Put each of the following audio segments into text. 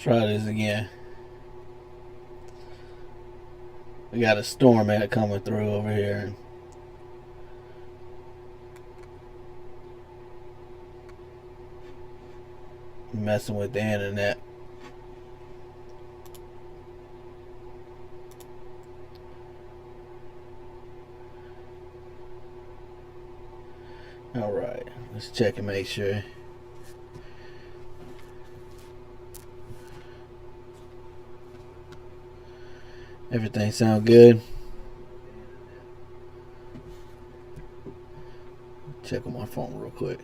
Try this again. We got a storm coming through over here. Messing with the internet. Alright, let's check and make sure. Everything sound good. Check on my phone real quick.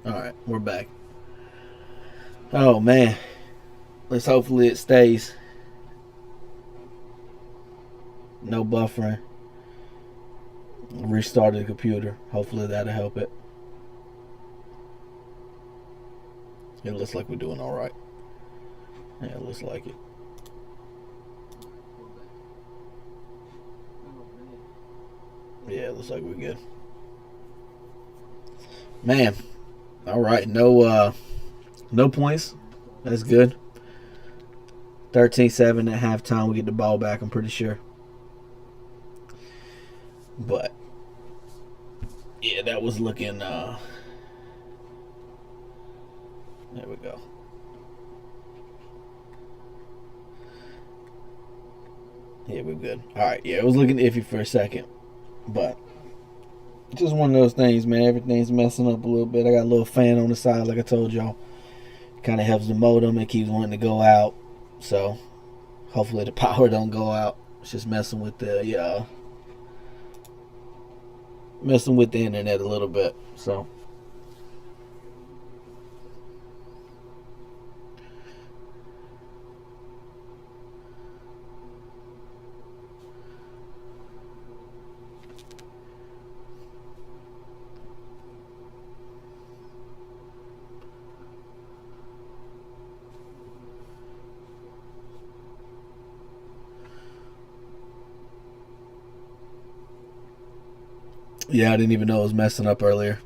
Alright, we're back. Oh man. Let's hopefully it stays. No buffering. Restarted the computer. Hopefully that'll help it. It looks like we're doing alright. Yeah, it looks like it. Yeah, it looks like we're good. Man. Alright, no points. That's good. 13-7 at halftime. We get the ball back, I'm pretty sure. But yeah, that was looking there we go. Yeah, we're good. Alright, yeah, it was looking iffy for a second. But just one of those things, man. Everything's messing up a little bit. I got a little fan on the side, like I told y'all. Kind of helps the modem. It keeps wanting to go out. So hopefully the power don't go out. It's just messing with the internet a little bit. So yeah, I didn't even know it was messing up earlier.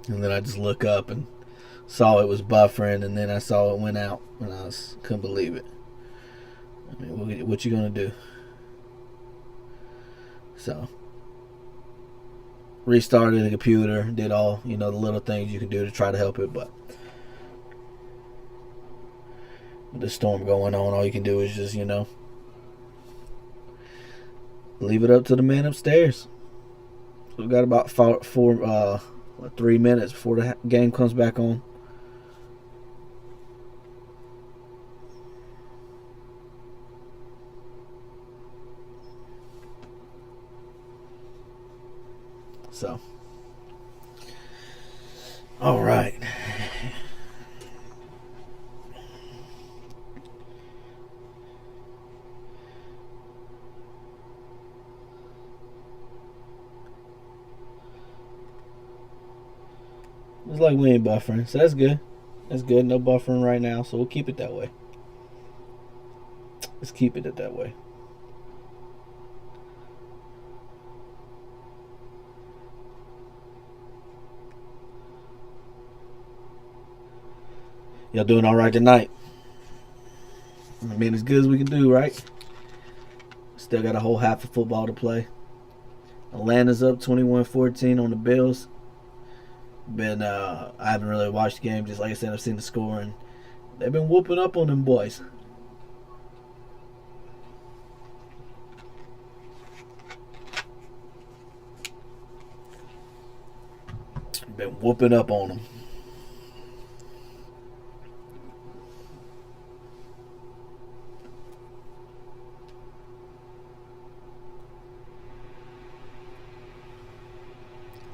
And then I just look up and saw it was buffering, and then I saw it went out, and couldn't believe it. I mean, what you gonna do? So restarted the computer, did all the little things you can do to try to help it, but with the storm going on, all you can do is just leave it up to the man upstairs. So we've got about 3 minutes before the game comes back on. So, all right. It's like we ain't buffering, so that's good. That's good. No buffering right now, so we'll keep it that way. Let's keep it that way. Y'all doing all right tonight? I mean, as good as we can do, right? Still got a whole half of football to play. Atlanta's up 21-14 on the Bills. I haven't really watched the game. Just like I said, I've seen the score, and they've been whooping up on them boys. Been whooping up on them.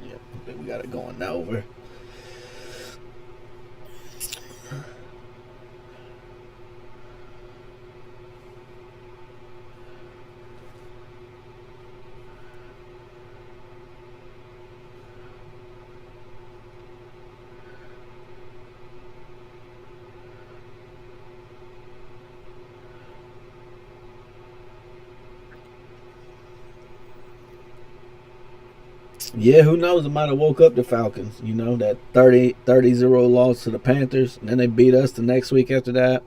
Yep, we got it going now over. Yeah, who knows? It might have woke up the Falcons. You know, that 30-0 loss to the Panthers. And then they beat us the next week after that.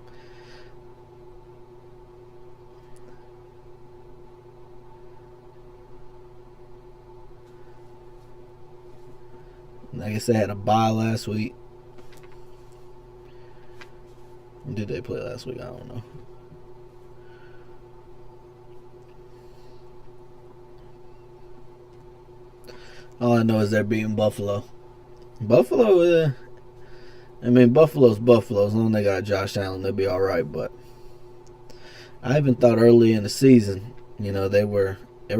I guess they had a bye last week. Did they play last week? I don't know. All I know is they're beating Buffalo. Buffalo's Buffalo. As long as they got Josh Allen, they'll be all right. But I even thought early in the season, they were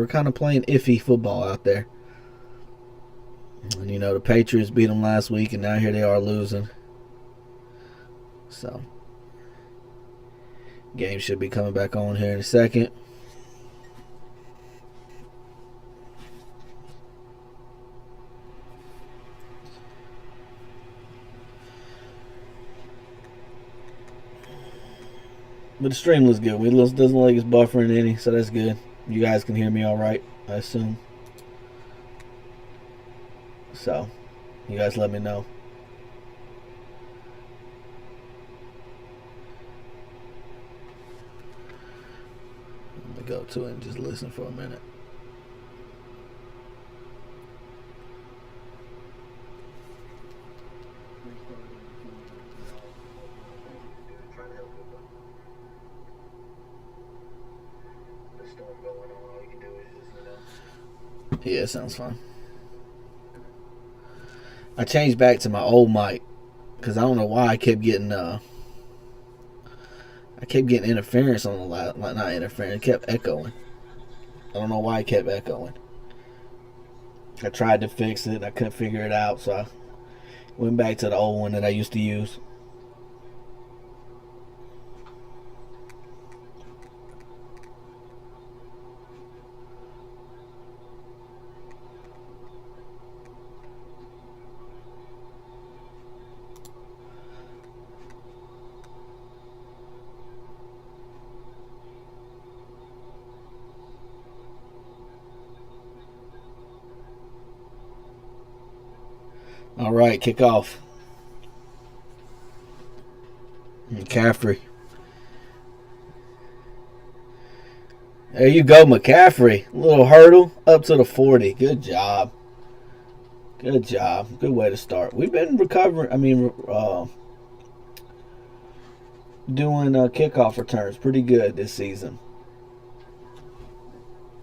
kind of playing iffy football out there. And the Patriots beat them last week, and now here they are losing. So, game should be coming back on here in a second. But the stream looks good. It doesn't look like it's buffering any, so that's good. You guys can hear me all right, I assume. So, you guys let me know. Let me go to it and just listen for a minute. Yeah, it sounds fine. I changed back to my old mic because I don't know why I kept getting interference on the loud, not interference. It kept echoing. I don't know why it kept echoing. I tried to fix it. I couldn't figure it out, so I went back to the old one that I used to use. All right, kick off. McCaffrey. There you go, McCaffrey. Little hurdle up to the 40. Good job. Good job. Good way to start. We've been recovering. Doing kickoff returns pretty good this season.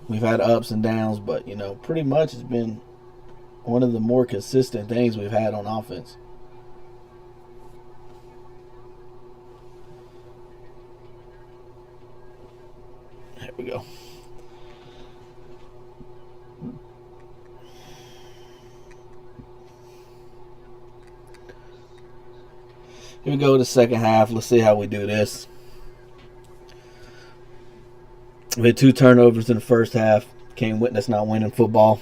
We've had ups and downs, but pretty much it's been one of the more consistent things we've had on offense. There we go. Here we go to the second half. Let's see how we do this. We had 2 turnovers in the first half. Can't witness not winning football.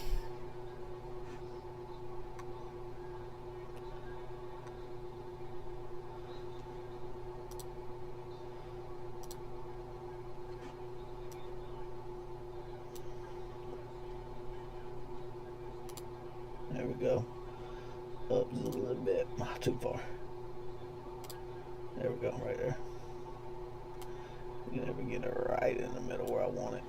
There we go. Up just a little bit. Too far. There we go, right there. You never get it right in the middle where I want it.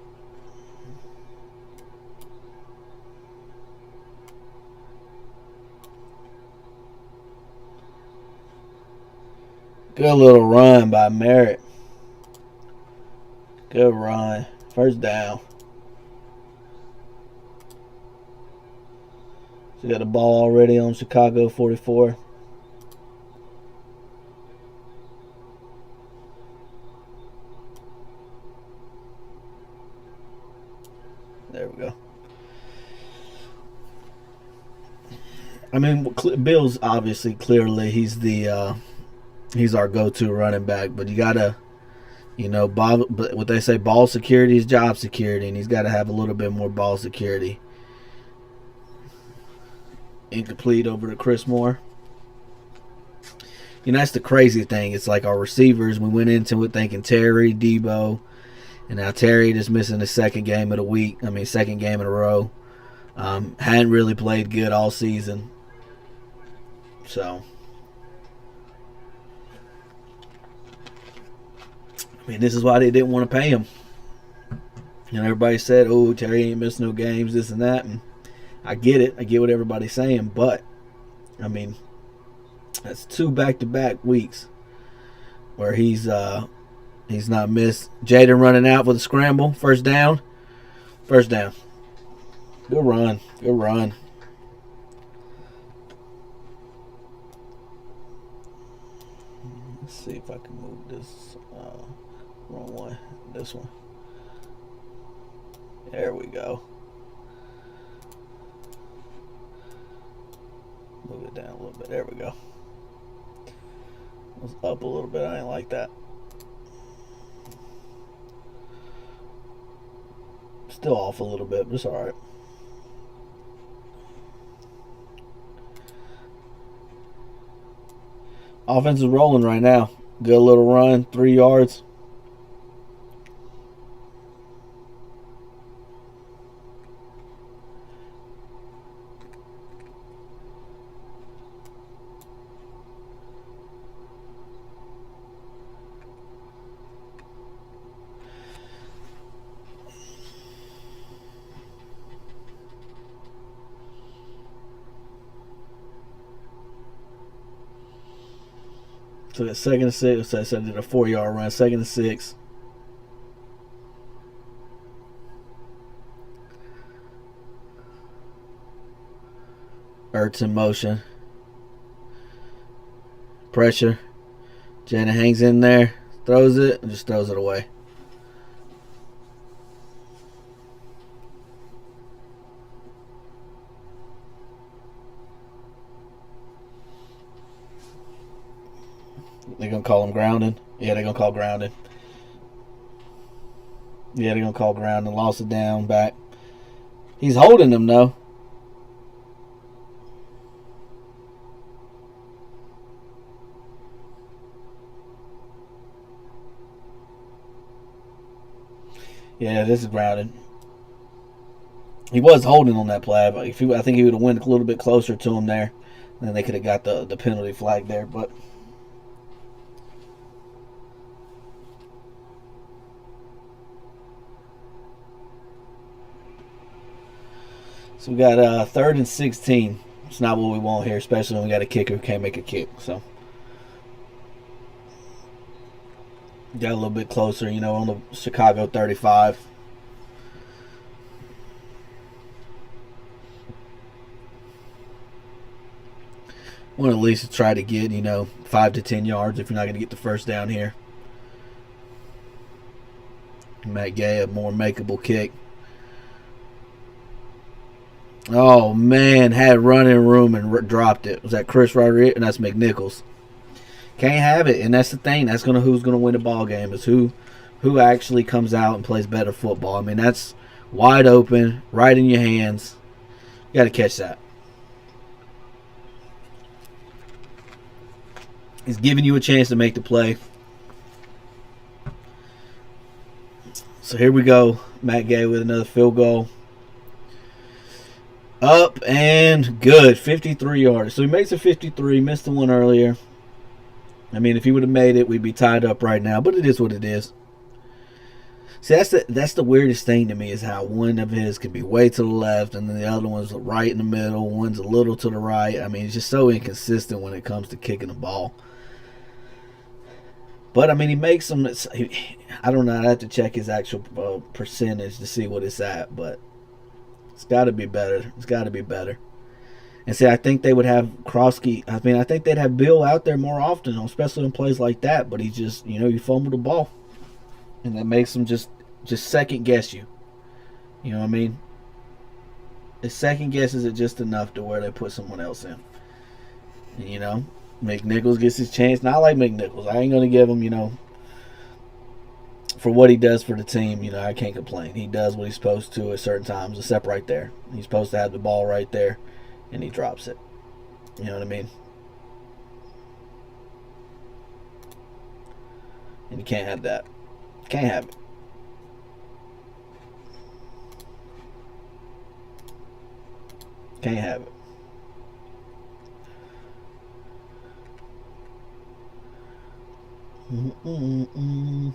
Good little run by Merritt. Good run. First down. So got the ball already on Chicago 44. There we go. Bill's obviously clearly he's our go-to running back, but you gotta, what they say, ball security is job security, and he's got to have a little bit more ball security. Incomplete over to Chris Moore. That's the crazy thing. It's like our receivers, we went into it thinking Terry, Debo, and now Terry just missing the second game in a row. Hadn't really played good all season. So, I mean, this is why they didn't want to pay him. And everybody said, oh, Terry ain't missing no games, this and that. And I get it. I get what everybody's saying. But, I mean, that's 2 back-to-back weeks where he's not missed. Jaden running out with a scramble. First down. First down. Good run. Good run. Let's see if I can move this. Wrong one. This one. There we go. Move it down a little bit. There we go. It was up a little bit. I didn't like that. Still off a little bit, but it's alright. Offense is rolling right now. Good little run, 3 yards. So that 2nd and 6. So I did a 4-yard run. 2nd and 6. Ertz in motion. Pressure. Jaden hangs in there. Throws it. And just throws it away. They're going to call him grounding. Yeah, they're going to call grounding. Yeah, they're going to call grounding. Lost it down, back. He's holding him, though. Yeah, this is grounded. He was holding on that play, but I think he would have went a little bit closer to him there. Then they could have got the penalty flag there, but... So we got 3rd and 16. It's not what we want here, especially when we got a kicker who can't make a kick. So got a little bit closer, on the Chicago 35. Want at least try to get 5 to 10 yards if you're not going to get the first down here. Matt Gay, a more makeable kick. Oh, man, had running room and dropped it. Was that Chris Rodriguez? And that's McNichols. Can't have it, and that's the thing. That's who's going to win the ball game is who actually comes out and plays better football. I mean, that's wide open, right in your hands. You got to catch that. He's giving you a chance to make the play. So here we go. Matt Gay with another field goal. Up and good. 53 yards. So he makes a 53. Missed the one earlier. I mean, if he would have made it, we'd be tied up right now. But it is what it is. See, that's the weirdest thing to me is how one of his could be way to the left and then the other one's right in the middle. One's a little to the right. I mean, it's just so inconsistent when it comes to kicking the ball. But, I mean, he makes them. I don't know. I'd have to check his actual percentage to see what it's at. But it's got to be better. It's got to be better. And see, I think they would have Krosky. I mean, I think they'd have Bill out there more often, especially in plays like that. But he just, you fumble the ball. And that makes them just second guess you. You know what I mean? The second guesses it just enough to where they put someone else in. And, McNichols gets his chance. Not like McNichols. I ain't going to give him, for what he does for the team, I can't complain. He does what he's supposed to at certain times, except right there. He's supposed to have the ball right there, and he drops it. You know what I mean? And you can't have that. Can't have it. Can't have it. Mm-mm-mm.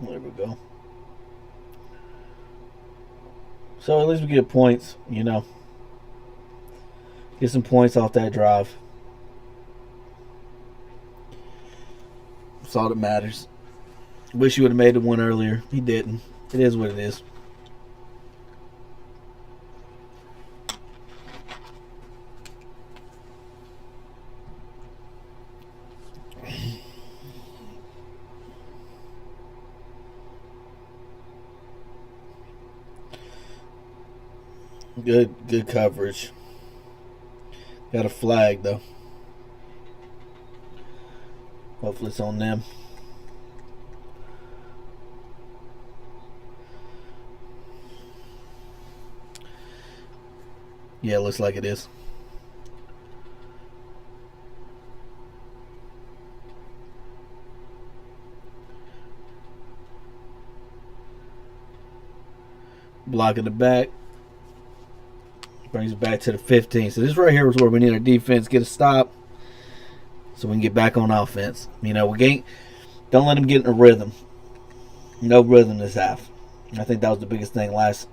There we go. So at least we get points, you know. Get some points off that drive. That's all that matters. Wish you would have made the one earlier. He didn't. It is what it is. Good coverage. Got a flag though. Hopefully it's on them. Yeah, it looks like it is. Blocking the back. Brings it back to the 15. So this right here is where we need our defense get a stop so we can get back on offense. You know, don't let them get in a rhythm. No rhythm this half. I think that was the biggest thing last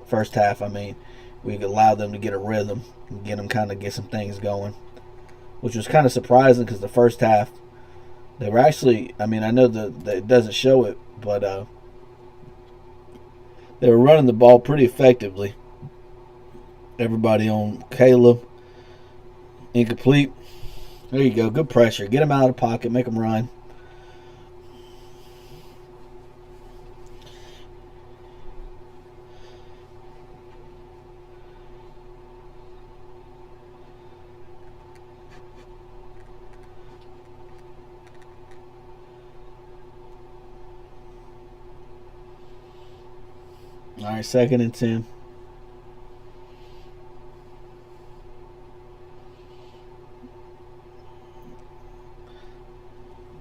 first half. I mean, we allowed them to get a rhythm and get some things going, which was kind of surprising because the first half they were actually. I mean, I know that it doesn't show it, but they were running the ball pretty effectively. Everybody on Caleb. Incomplete. There you go. Good pressure. Get him out of the pocket. Make him run. All right, 2nd and 10.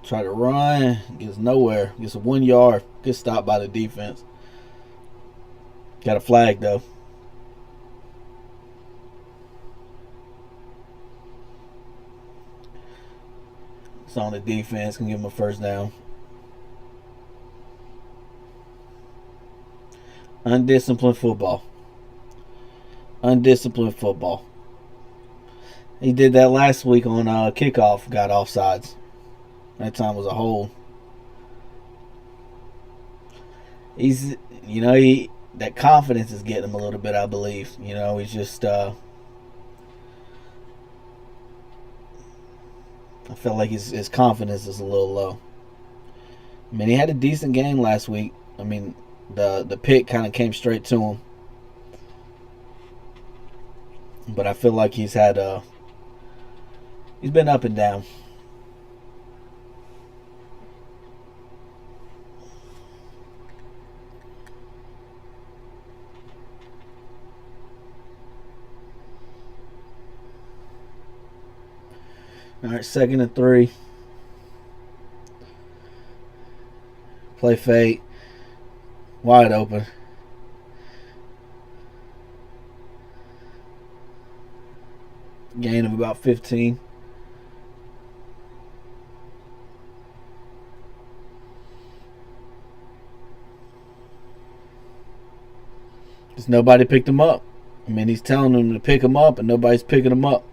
Try to run, gets nowhere. Gets a 1 yard. Good stop by the defense. Got a flag though. It's on the defense. Can give him a first down. Undisciplined football. Undisciplined football. He did that last week on kickoff. Got offsides. That time was a hold. He's, that confidence is getting him a little bit, I believe. He's just, I feel like his confidence is a little low. I mean, he had a decent game last week. I mean, the pick kind of came straight to him. But I feel like he's been up and down. All right, 2nd and 3. Play fake. Wide open. Gain of about 15. Because nobody picked him up. I mean, he's telling them to pick him up, and nobody's picking him up.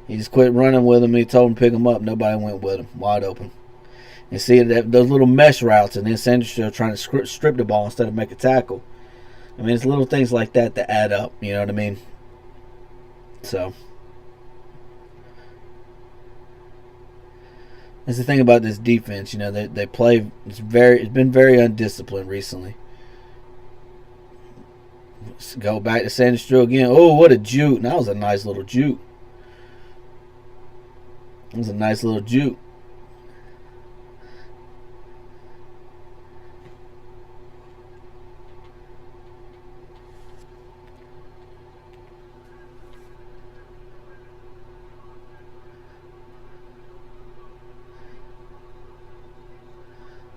He just quit running with him, and he told him to pick him up. Nobody went with him. Wide open. And see that those little mesh routes, and then Sanders still trying to strip the ball instead of make a tackle. I mean, it's little things like that that add up. You know what I mean? So that's the thing about this defense. You know, they play. It's been very undisciplined recently. Let's go back to Sanders again. Oh, what a juke! That was a nice little juke. It was a nice little juke.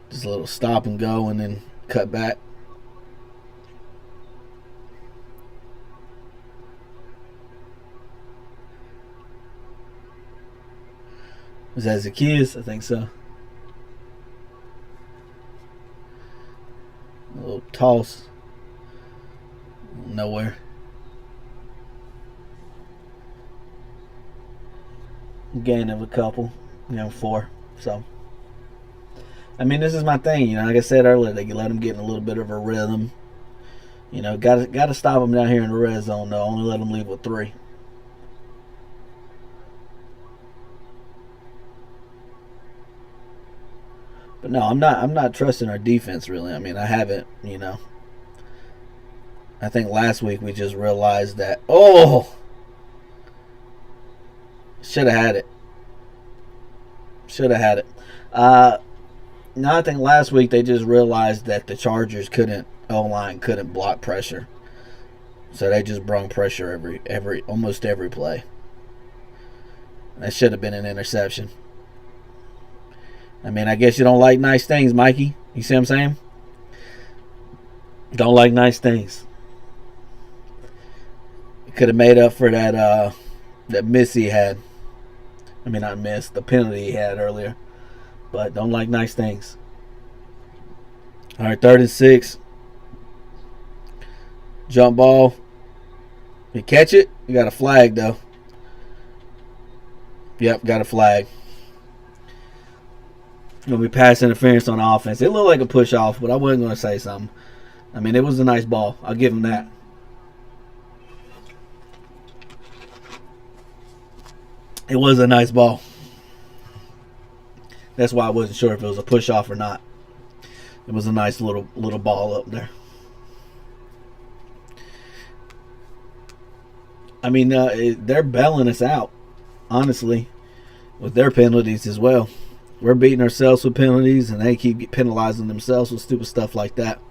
Just a little stop and go and then cut back. Was that Zacchaeus? I think so. A little toss. Nowhere. Gain of a couple. 4. So, I mean, this is my thing. Like I said earlier, they can let them get in a little bit of a rhythm. Got to stop them down here in the red zone, though. Only let them leave with 3. But no, I'm not trusting our defense really. I mean, I haven't, I think last week we just realized that should have had it. No, I think last week they just realized that the Chargers O-line couldn't block pressure. So they just brung pressure almost every play. That should have been an interception. I mean, I guess you don't like nice things, Mikey. You see what I'm saying? Don't like nice things. Could have made up for that miss he had. I mean, not miss, the penalty he had earlier. But don't like nice things. All right, 3rd and 6. Jump ball. You catch it? You got a flag, though. Yep, got a flag. Going to be pass interference on offense. It looked like a push off, but I wasn't going to say something. I mean, it was a nice ball. I'll give him that. It was a nice ball. That's why I wasn't sure if it was a push off or not. It was a nice little ball up there. I mean, they're bailing us out, honestly, with their penalties as well. We're beating ourselves with penalties, and they keep penalizing themselves with stupid stuff like that.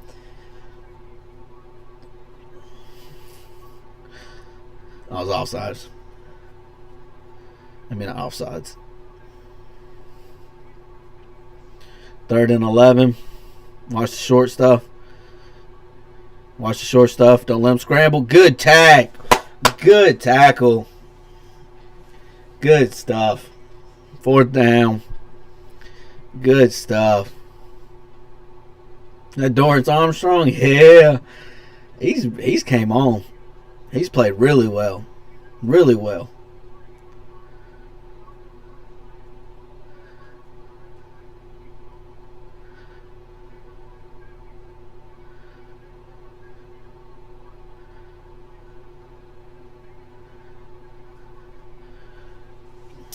I was offsides. I mean, offsides. 3rd and 11. Watch the short stuff. Don't let them scramble. Good tag. Good tackle. Good stuff. 4th down. Good stuff. That Dorrance Armstrong, yeah. He's came on. He's played really well. Really well.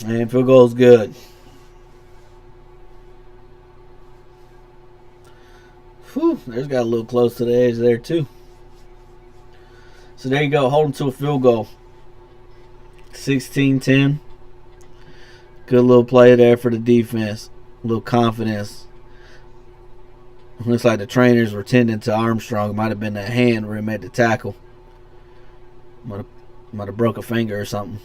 And field goal's good. Whew, there's got a little close to the edge there too. So there you go. Hold them to a field goal. 16-10. Good little play there for the defense. A little confidence. Looks like the trainers were tending to Armstrong. It might have been that hand where he made the tackle. Might have broke a finger or something.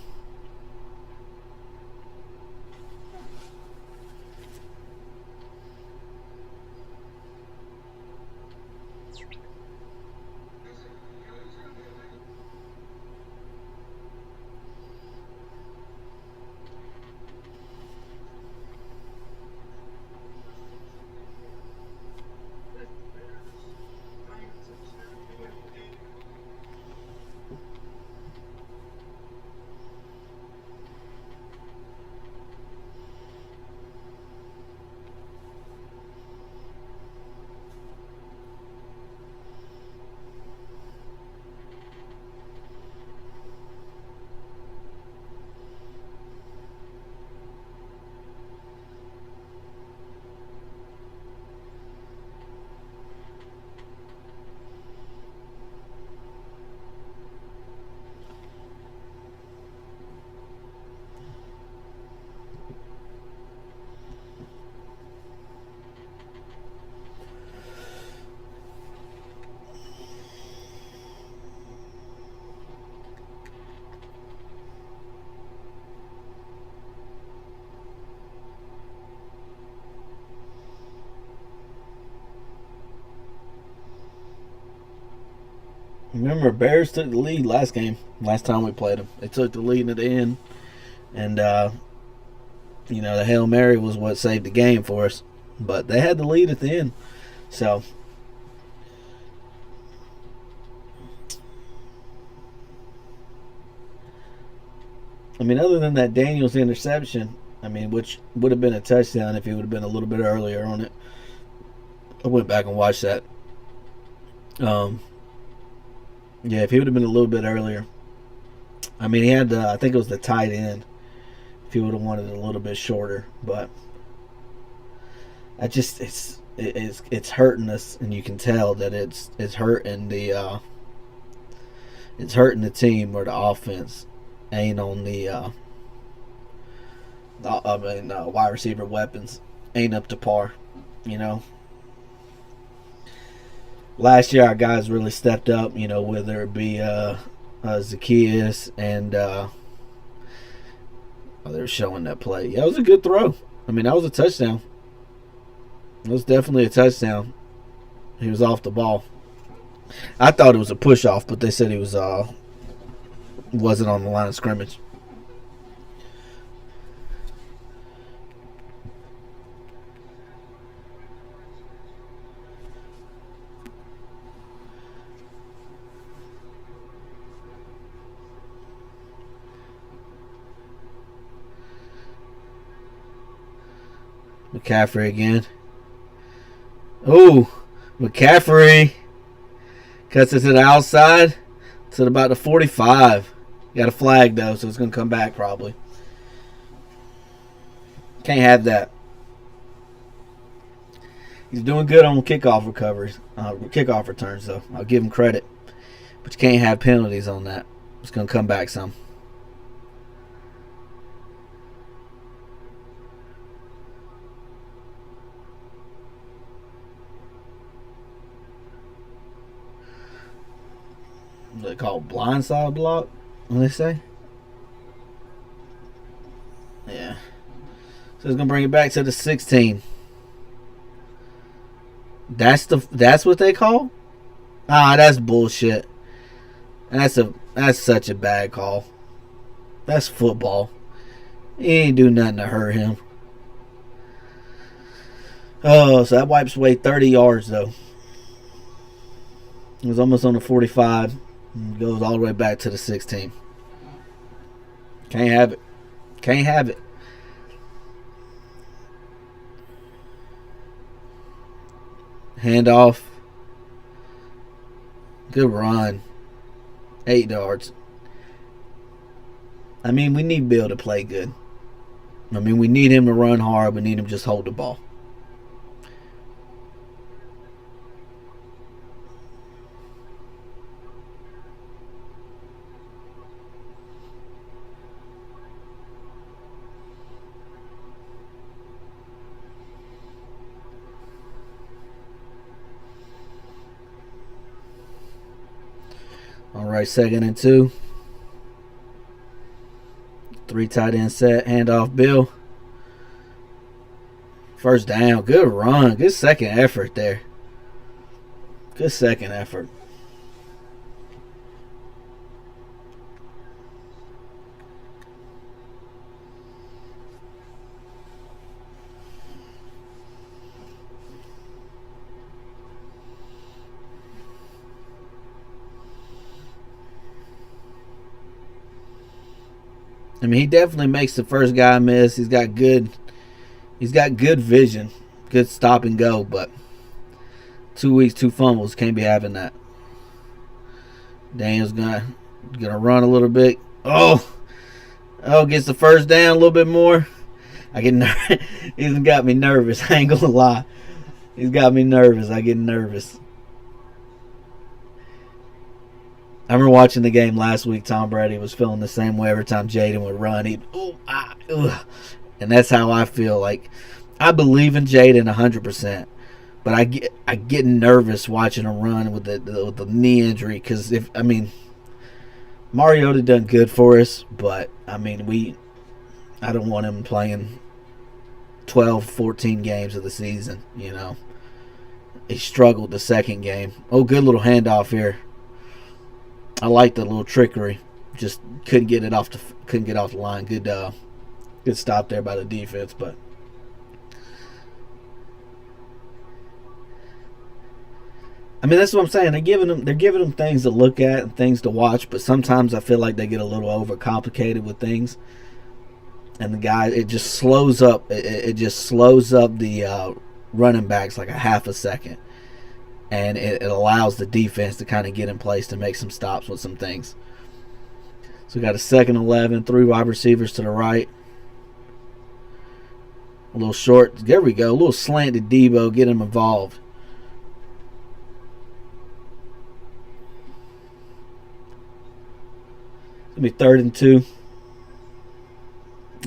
Remember, Bears took the lead last time we played them. They took the lead at the end, and the Hail Mary was what saved the game for us. But they had the lead at the end. So, I mean, other than that Daniels interception, I mean, which would have been a touchdown if he would have been a little bit earlier on it. I went back and watched that. Yeah, if he would have been a little bit earlier. I mean, he had I think it was the tight end. If he would have wanted it a little bit shorter, but it's hurting us, and you can tell that it's hurting the team, or the offense ain't on the wide receiver weapons ain't up to par. Last year our guys really stepped up. Whether it be Zacchaeus and they were showing that play. Yeah, it was a good throw. I mean, that was a touchdown. It was definitely a touchdown. He was off the ball. I thought it was a push off, but they said he wasn't on the line of scrimmage. McCaffrey again. Oh, McCaffrey cuts it to the outside to about the 45. Got a flag though, so it's going to come back probably. Can't have that. He's doing good on kickoff recoveries, kickoff returns though. I'll give him credit, but you can't have penalties on that. It's going to come back some. They call it blindside block. What they say? Yeah. So it's gonna bring it back to the 16. That's what they call? That's bullshit. That's such a bad call. That's football. He ain't do nothing to hurt him. Oh, so that wipes away 30 yards though. It was almost on the 45. Goes all the way back to the 16. Can't have it. Can't have it. Handoff. Good run. 8 yards. I mean, we need Bill to play good. I mean, we need him to run hard. We need him to just hold the ball. All right, 2nd and 2. 3 tight end set. Handoff Bill. First down. Good run. Good second effort there. Good second effort. I mean, he definitely makes the first guy miss. He's got good vision, good stop and go. But 2 weeks, 2 fumbles, can't be having that. Daniel's gonna run a little bit. Oh, gets the first down a little bit more. He's got me nervous. I ain't gonna lie. He's got me nervous. I get nervous. I remember watching the game last week. Tom Brady was feeling the same way every time Jaden would run. And that's how I feel. Like, I believe in Jaden 100%, but I get nervous watching him run with the knee injury. Because Mariota done good for us, but I don't want him playing 12, 14 games of the season. He struggled the second game. Oh, good little handoff here. I like the little trickery. Just couldn't get off the line. Good stop there by the defense, but I mean that's what I'm saying. They're giving them things to look at and things to watch, but sometimes I feel like they get a little overcomplicated with things, and the guy it just slows up. It just slows up the running backs like a half a second, and it allows the defense to kind of get in place to make some stops with some things. So we got a 2nd 11, 3 wide receivers to the right. A little short. There we go. A little slant to Debo. Get him involved. It'll be 3rd and 2.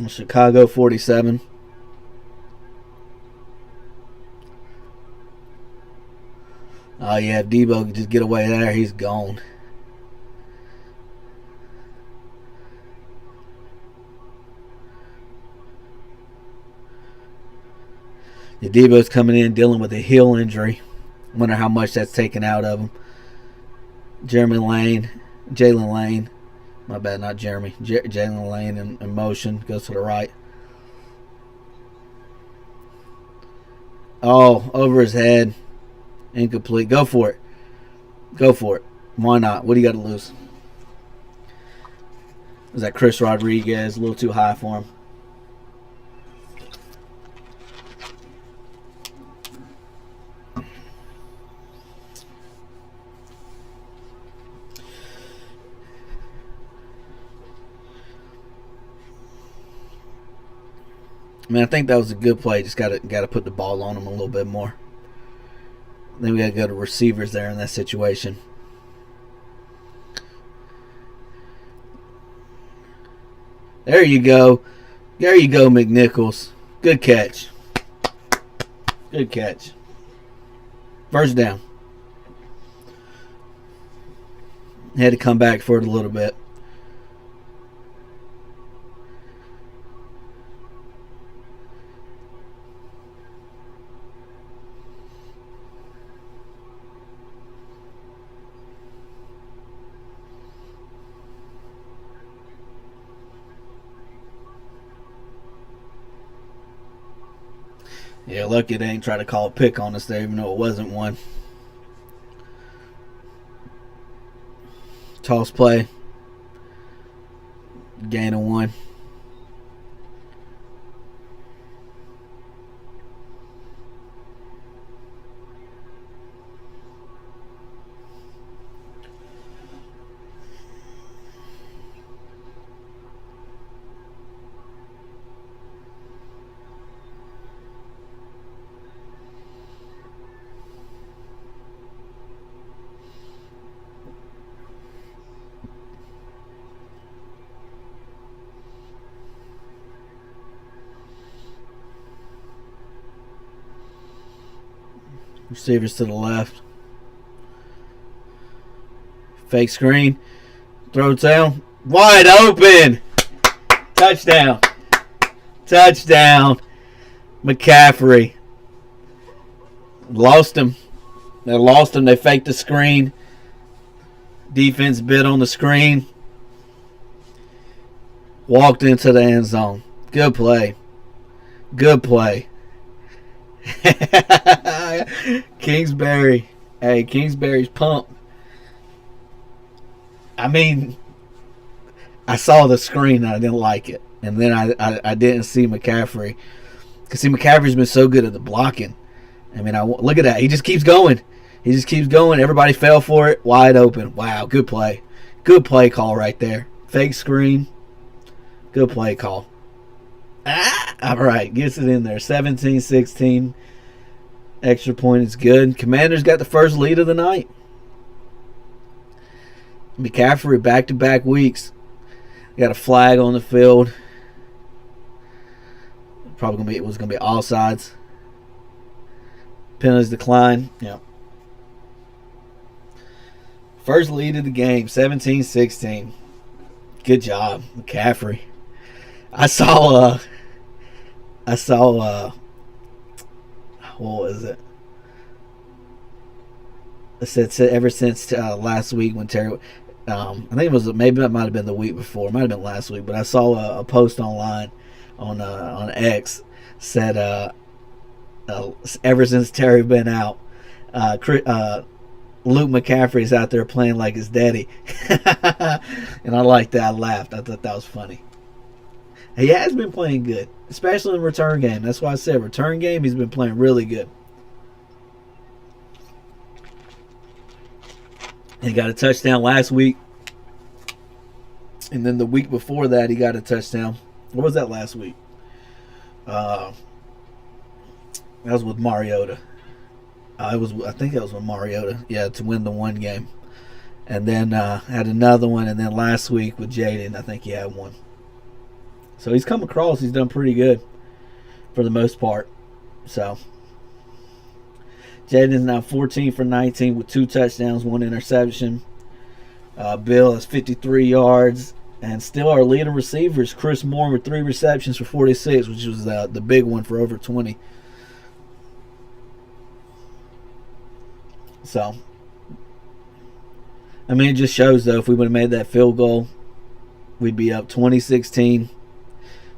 Chicago 47. Oh, yeah. If Debo could just get away there, he's gone. The Debo's coming in dealing with a heel injury. Wonder how much that's taken out of him. Jalen Lane. My bad, not Jeremy. Jalen Lane in motion. Goes to the right. Oh, over his head. Incomplete. Go for it. Why not? What do you got to lose? Is that Chris Rodriguez? A little too high for him. I mean, I think that was a good play. Just got to put the ball on him a little bit more. Then we got to go to receivers there in that situation. There you go. There you go, McNichols. Good catch. First down. Had to come back for it a little bit. Yeah, lucky they ain't try to call a pick on us there, even though it wasn't one. Toss play. Gain of 1. Receivers to the left. Fake screen. Throw down. Wide open. Touchdown. McCaffrey. Lost him. They faked the screen. Defense bit on the screen. Walked into the end zone. Good play. Kingsbury. Hey, Kingsbury's pumped. I mean, I saw the screen and I didn't like it. And then I didn't see McCaffrey. Because, McCaffrey's been so good at the blocking. I mean, look at that. He just keeps going. Everybody fell for it. Wide open. Wow, good play. Good play call right there. Fake screen. Good play call. All right, gets it in there. 17-16. Extra point is good. Commanders got the first lead of the night. McCaffrey back-to-back weeks. Got a flag on the field. It was gonna be all sides. Penalties decline. Yeah. First lead of the game, 17-16. Good job, McCaffrey. I saw what was it? It said ever since last week when I think it was, maybe it might have been the week before, it might have been last week, but I saw a post online on X said ever since Terry been out, Luke McCaffrey's out there playing like his daddy. And I liked that. I laughed. I thought that was funny. He has been playing good, especially in return game. That's why I said return game, he's been playing really good. He got a touchdown last week. And then the week before that, he got a touchdown. What was that last week? That was with Mariota. I think that was with Mariota. Yeah, to win the one game. And then had another one. And then last week with Jaden, I think he had one. So he's come across. He's done pretty good for the most part. So Jaden's now 14 for 19 with 2 touchdowns, 1 interception. Bill has 53 yards. And still our leading receivers, Chris Moore with 3 receptions for 46, which was the big one for over 20. So, I mean, it just shows, though, if we would have made that field goal, we'd be up 20-16.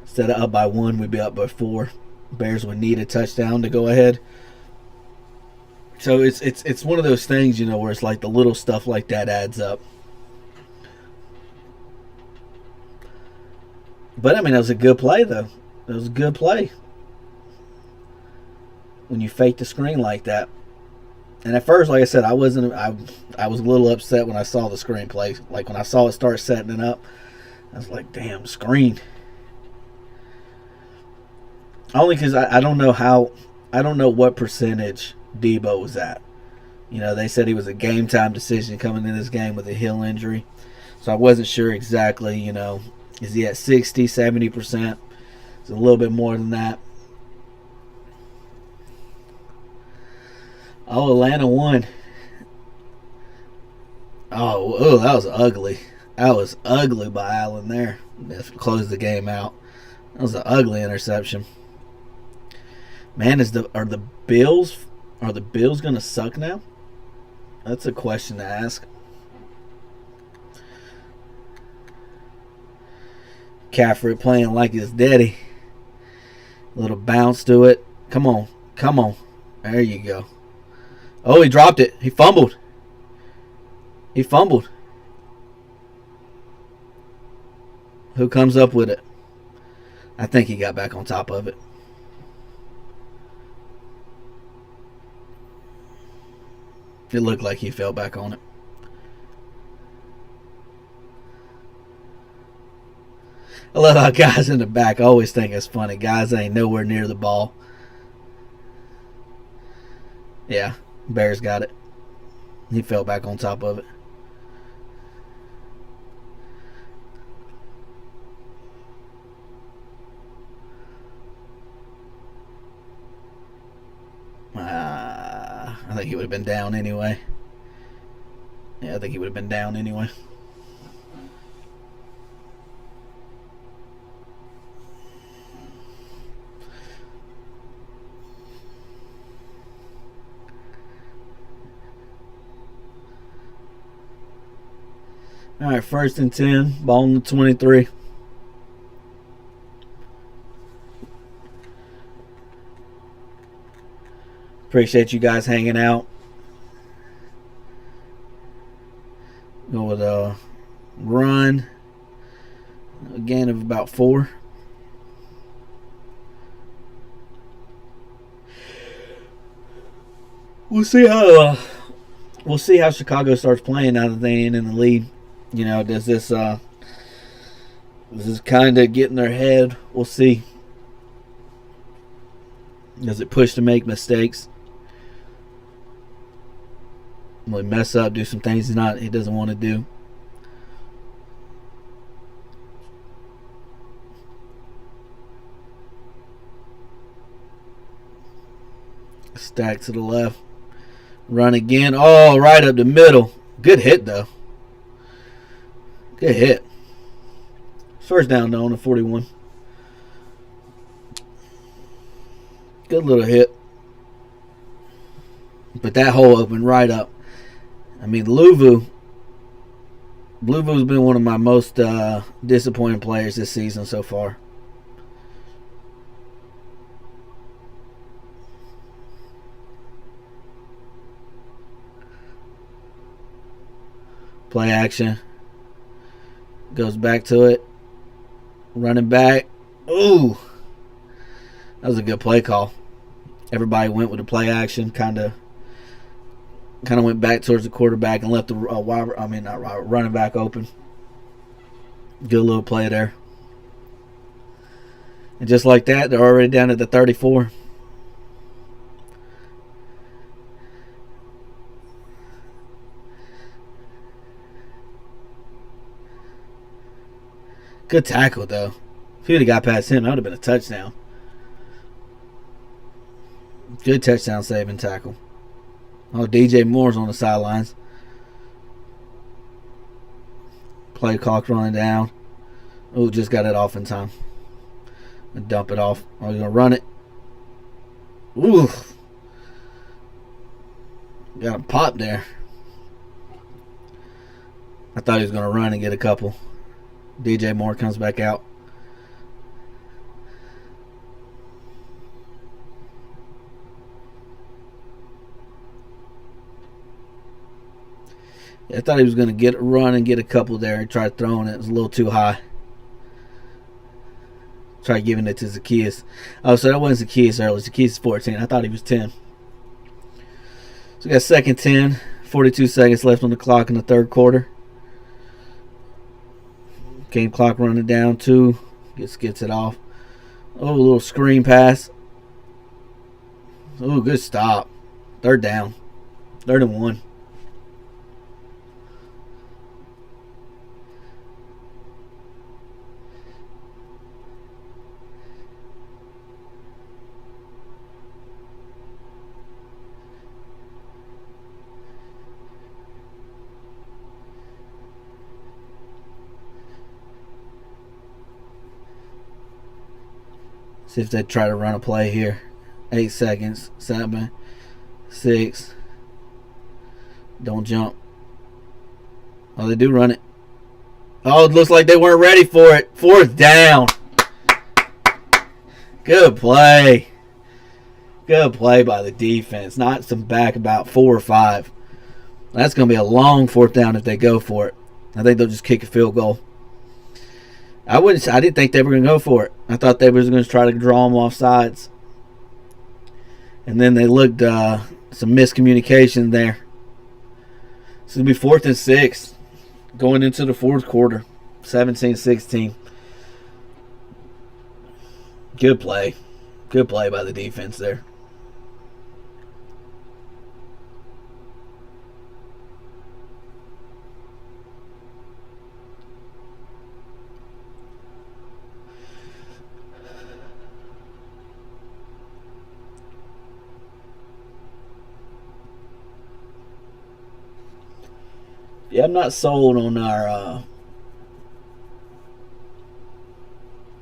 Instead of up by 1, we'd be up by 4. Bears would need a touchdown to go ahead. So it's one of those things, you know, where it's like the little stuff like that adds up. But, I mean, that was a good play, though. It was a good play. When you fake the screen like that. And at first, like I said, I was a little upset when I saw the screen play. Like, when I saw it start setting it up, I was like, damn, screen. Only because I don't know what percentage Debo was at. You know, they said he was a game-time decision coming in this game with a heel injury. So I wasn't sure exactly, you know, is he at 60, 70%? It's a little bit more than that. Oh, Atlanta won. Oh, that was ugly. That was ugly by Allen there. That closed the game out. That was an ugly interception. Man, are the Bills going to suck now? That's a question to ask. Caffrey playing like his daddy. A little bounce to it. Come on. There you go. Oh, he dropped it. He fumbled. Who comes up with it? I think he got back on top of it. It looked like he fell back on it. I love how guys in the back always think it's funny. Guys ain't nowhere near the ball. Yeah, Bears got it. He fell back on top of it. I think he would have been down anyway. Yeah, I think he would have been down anyway. All right, 1st and 10, ball on the 23. Appreciate you guys hanging out. Go with a run. A gain of about 4. We'll see how Chicago starts playing now that they ain't in the lead. You know, does this kind of get in their head? We'll see. Does it push to make mistakes? Will he mess up, do some things he doesn't want to do? Stack to the left. Run again. Oh, right up the middle. Good hit, though. Good hit. 1st down, though, on the 41. Good little hit. But that hole opened right up. I mean, Luvu Bluevu's been one of my most disappointing players this season so far. Play action. Goes back to it. Running back. Ooh. That was a good play call. Everybody went with the play action. Kind of went back towards the quarterback and left the running back open. Good little play there. And just like that, they're already down at the 34. Good tackle, though. If he would have got past him, that would have been a touchdown. Good touchdown saving tackle. Oh, DJ Moore's on the sidelines. Play clock running down. Oh, just got it off in time. And dump it off. Oh, he's going to run it. Ooh. Got him popped there. I thought he was going to run and get a couple. DJ Moore comes back out. I thought he was going to get a run and get a couple there. He tried throwing it. It was a little too high. Tried giving it to Zacchaeus. Oh, so that wasn't Zacchaeus earlier. Zacchaeus is 14. I thought he was 10. So we got second 10. 42 seconds left on the clock in the third quarter. Game clock running down 2. Gets it off. Oh, a little screen pass. Oh, good stop. Third down. 3rd and 1. See if they try to run a play here. 8 seconds. 7, 6. Don't jump. Oh, they do run it. Oh, it looks like they weren't ready for it. 4th down. Good play. Good play by the defense. Knocks them back about 4 or 5. That's going to be a long 4th down if they go for it. I think they'll just kick a field goal. I didn't think they were going to go for it. I thought they were going to try to draw them off sides. And then they looked some miscommunication there. So it'll be 4th and 6 going into the 4th quarter. 17-16. Good play. Good play by the defense there. Yeah, I'm not sold on our.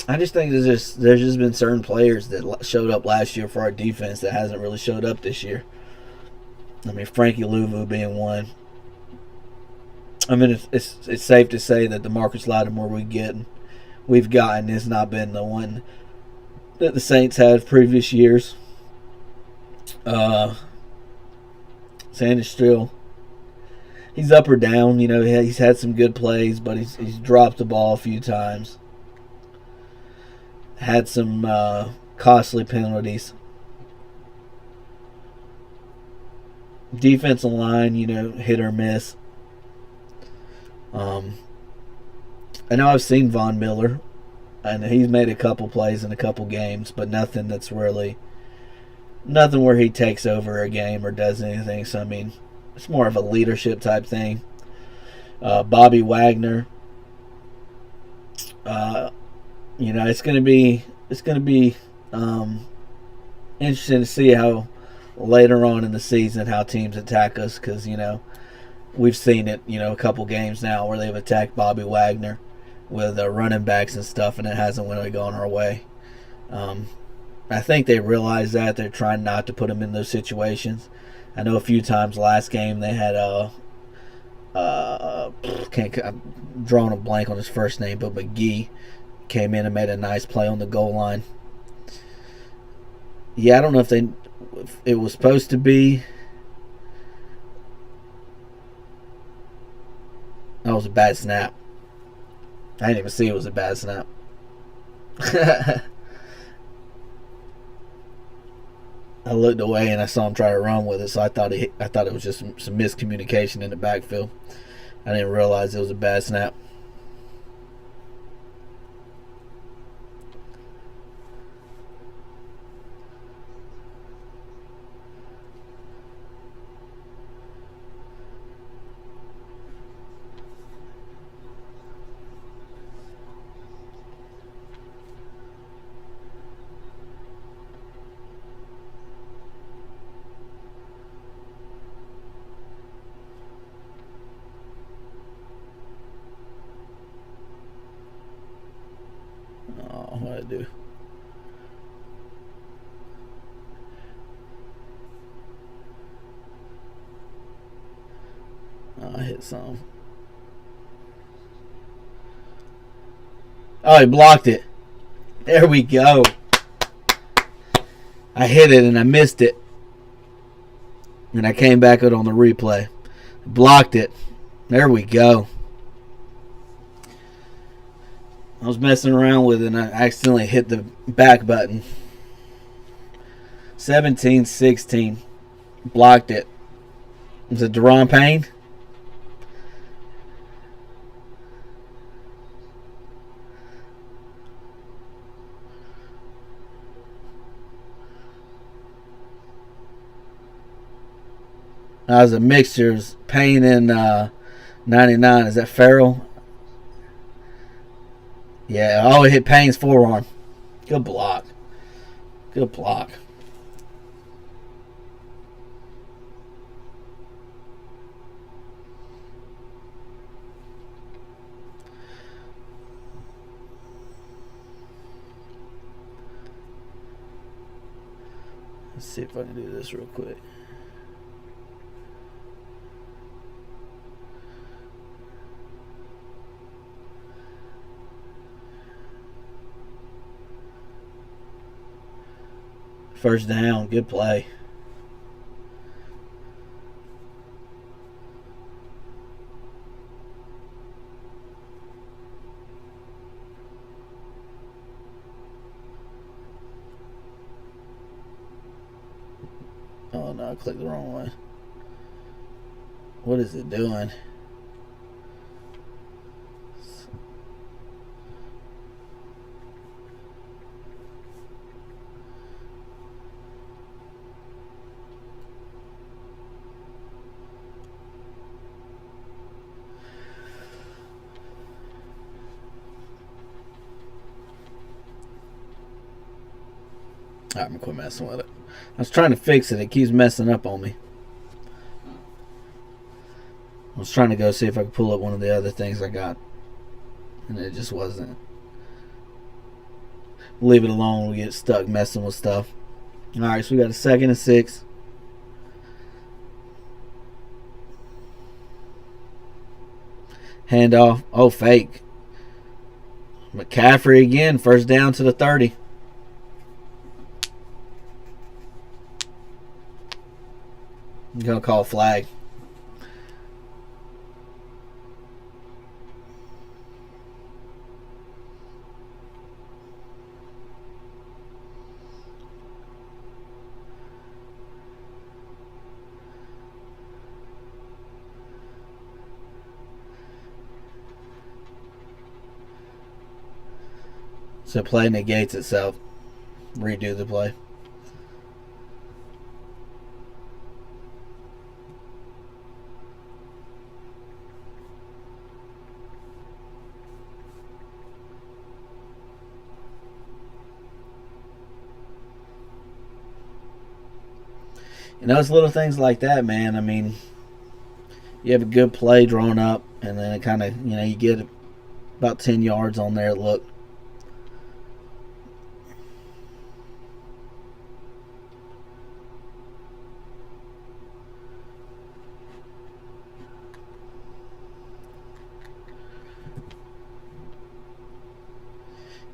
I just think there's just been certain players that showed up last year for our defense that hasn't really showed up this year. I mean, Frankie Luvu being one. I mean, it's safe to say that the Marcus Lattimore we've gotten has not been the one that the Saints had previous years. Sanders still. He's up or down, you know. He's had some good plays, but he's dropped the ball a few times. Had some costly penalties. Defensive line, you know, hit or miss. I know I've seen Von Miller, and he's made a couple plays in a couple games, but nothing where he takes over a game or does anything. So I mean, it's more of a leadership type thing. Bobby Wagner. You know, it's gonna be interesting to see how later on in the season how teams attack us, because you know we've seen it, you know, a couple games now where they've attacked Bobby Wagner with running backs and stuff, and it hasn't really gone our way. I think they realize that they're trying not to put him in those situations. I know a few times last game they had Can't. I'm drawing a blank on his first name, but McGee came in and made a nice play on the goal line. Yeah, I don't know if it was supposed to be. That was a bad snap. I didn't even see it was a bad snap. I looked away and I saw him try to run with it, so I thought it was just some miscommunication in the backfield. I didn't realize it was a bad snap. Oh, what I do? Oh, I hit some. Oh, he blocked it. There we go. I hit it and I missed it. And I came back out on the replay. Blocked it. There we go. I was messing around with it and I accidentally hit the back button. 17-16. Blocked it. Was it Deron Payne? That was a mixture of Payne and 99. Is that Farrell? Yeah. Oh, it hit Payne's forearm. Good block. Good block. Let's see if I can do this real quick. First down, good play. Oh no, I clicked the wrong one. What is it doing? Alright, I'm gonna quit messing with it. I was trying to fix it. It keeps messing up on me. I was trying to go see if I could pull up one of the other things I got. And it just wasn't. Leave it alone. We get stuck messing with stuff. Alright, so we got a 2nd and 6. Handoff. Oh, fake. McCaffrey again. First down to the 30. I'm going to call a flag. So play negates itself. Redo the play. You know, it's little things like that, man. I mean, you have a good play drawn up, and then it kind of, you get about 10 yards on there. Look.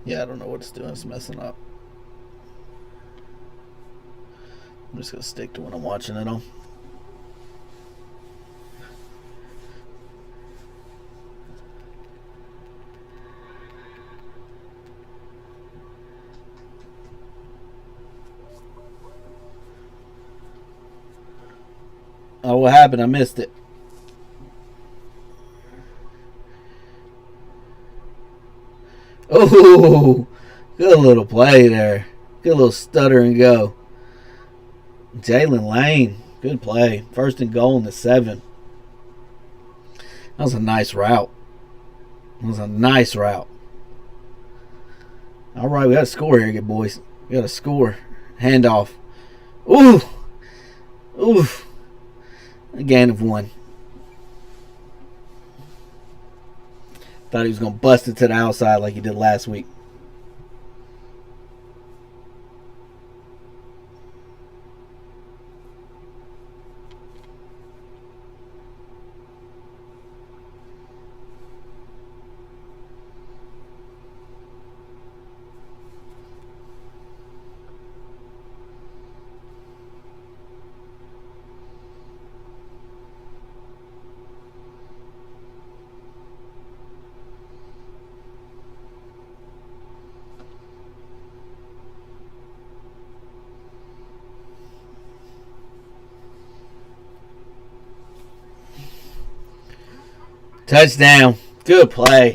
Yeah, I don't know what it's doing. It's messing up. I'm just going to stick to what I'm watching it on. Oh, what happened? I missed it. Oh, good little play there. Good little stutter and go. Jalen Lane, good play. First and goal in the 7. That was a nice route. All right, we got to score here, good boys. We got to score. Handoff. Ooh. A gain of 1. Thought he was going to bust it to the outside like he did last week. Touchdown. Good play.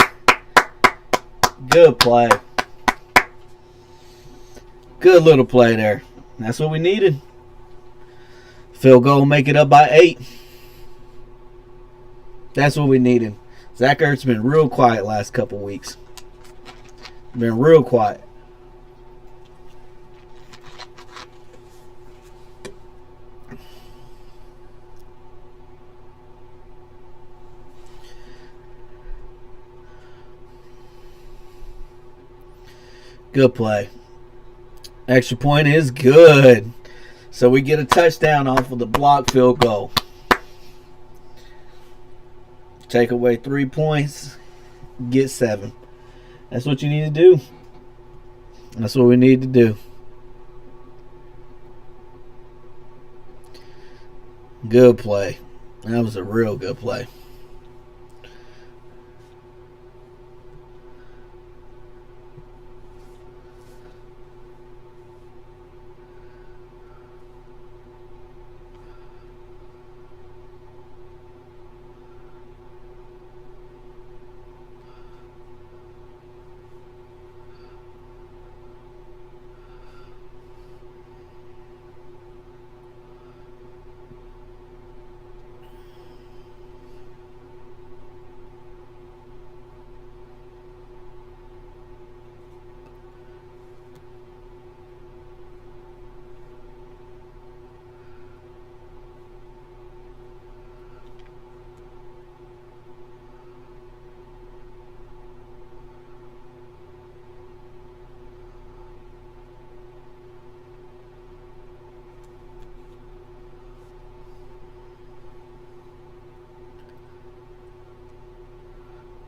Good little play there. That's what we needed. Field goal, make it up by 8. That's what we needed. Zach Ertz been real quiet last couple weeks. Been real quiet. Good play. Extra point is good. So we get a touchdown off of the block field goal. Take away 3 points, get 7. That's what you need to do. That's what we need to do. Good play. That was a real good play.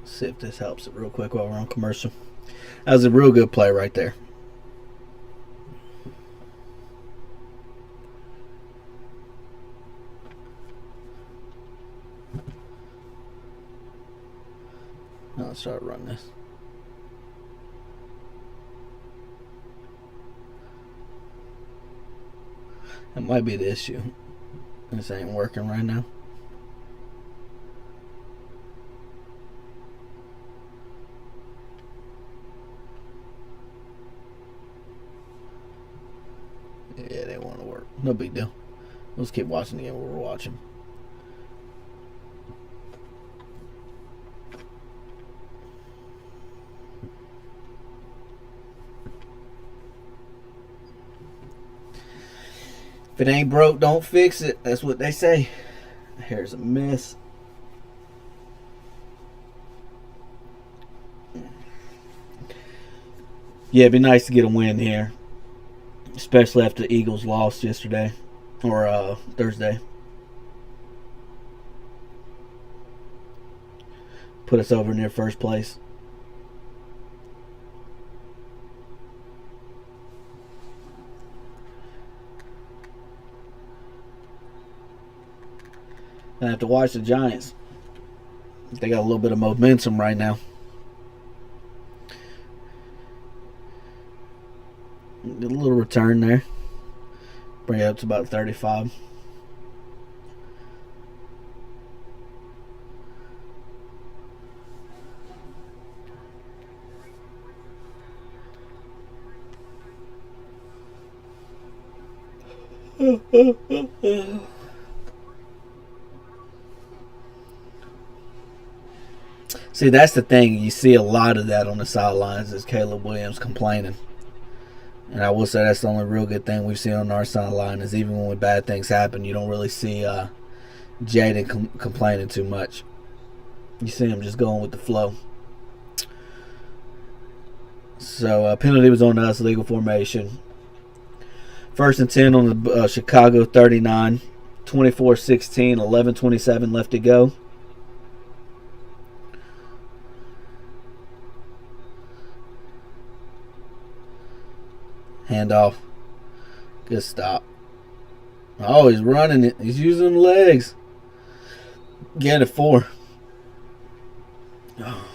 See if this helps it real quick while we're on commercial. That was a real good play right there. Now let's start running this. That might be the issue. This ain't working right now. Yeah, they want to work. No big deal. Let's keep watching the game where we're watching. If it ain't broke, don't fix it. That's what they say. Here's a miss. Yeah, it'd be nice to get a win here. Especially after the Eagles lost yesterday. Or Thursday. Put us over near first place. Gonna have to watch the Giants. They got a little bit of momentum right now. Get a little return there. Bring it up to about 35. See, that's the thing. You see a lot of that on the sidelines is Caleb Williams complaining. And I will say that's the only real good thing we've seen on our sideline is even when bad things happen, you don't really see Jaden complaining too much. You see him just going with the flow. So penalty was on us, legal formation. 1st and 10 on the Chicago 39. 24-16, 11:27 left to go. Handoff. Good stop. Oh, he's running it. He's using them legs. Get it 4. Oh.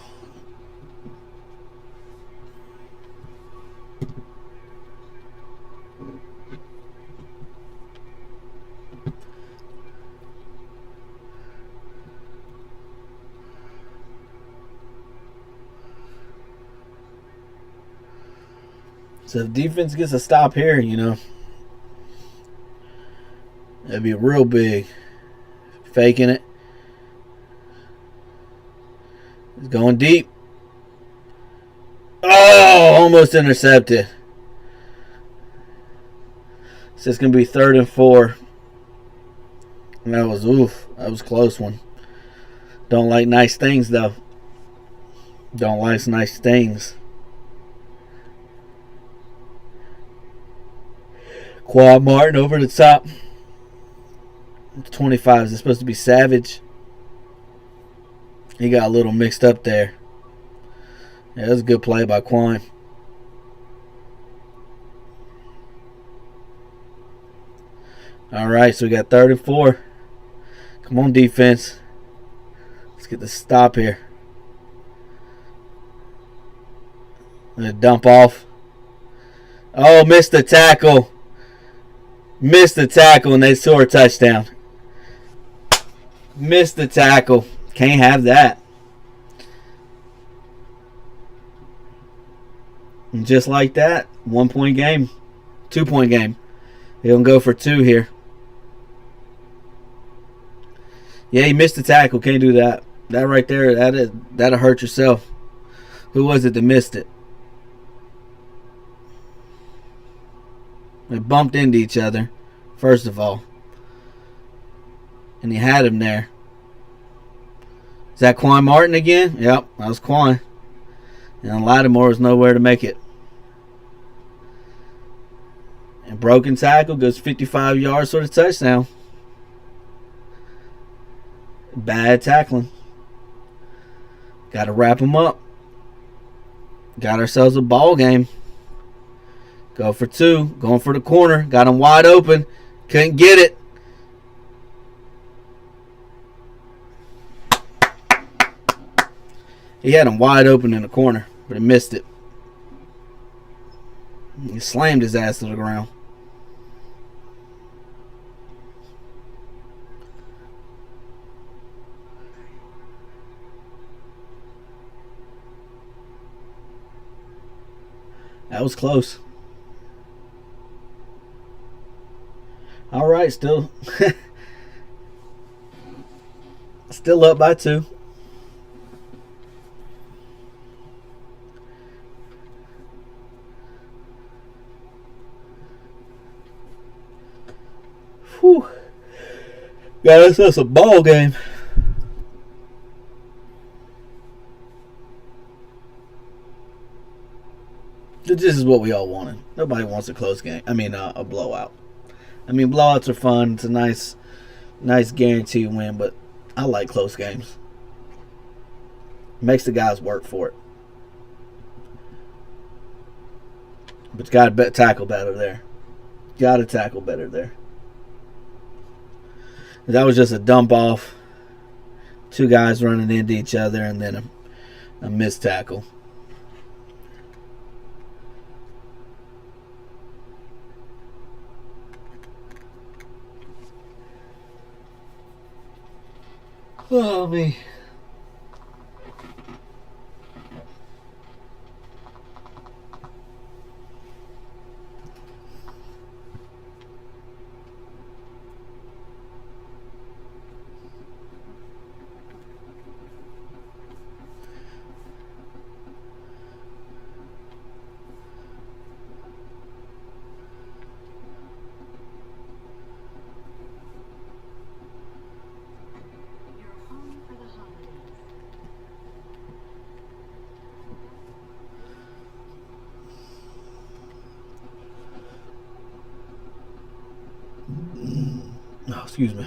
So if defense gets a stop here, that'd be real big. Faking it. He's going deep. Oh, almost intercepted. So it's going to be 3rd and 4. And that was a close one. Don't like nice things, though. Don't like nice things. Quad Martin over the top. 25. Is it supposed to be Savage? He got a little mixed up there. Yeah, that was a good play by Quan. Alright, so we got 3rd and 4. Come on, defense. Let's get the stop here. Gonna dump off. Oh, missed the tackle. Missed the tackle and they score a touchdown. Missed the tackle. Can't have that. And just like that, 1-point game. 2-point game. They're going to go for 2 here. Yeah, he missed the tackle. Can't do that. That right there, that'll hurt yourself. Who was it that missed it? They bumped into each other, first of all. And he had him there. Is that Quan Martin again? Yep, that was Quan. And Lattimore was nowhere to make it. And broken tackle goes 55 yards for the touchdown. Bad tackling. Got to wrap him up. Got ourselves a ball game. Go for 2. Going for the corner. Got him wide open. Couldn't get it. He had him wide open in the corner, but he missed it. He slammed his ass to the ground. That was close. All right, still up by 2. Whew. Got us a ball game. This is what we all wanted. Nobody wants a close game. I mean, a blowout. I mean, blowouts are fun. It's a nice guaranteed win, but I like close games. Makes the guys work for it. But you got to tackle better there. Got to tackle better there. That was just a dump off. Two guys running into each other, and then a missed tackle. Oh, me. Oh, excuse me.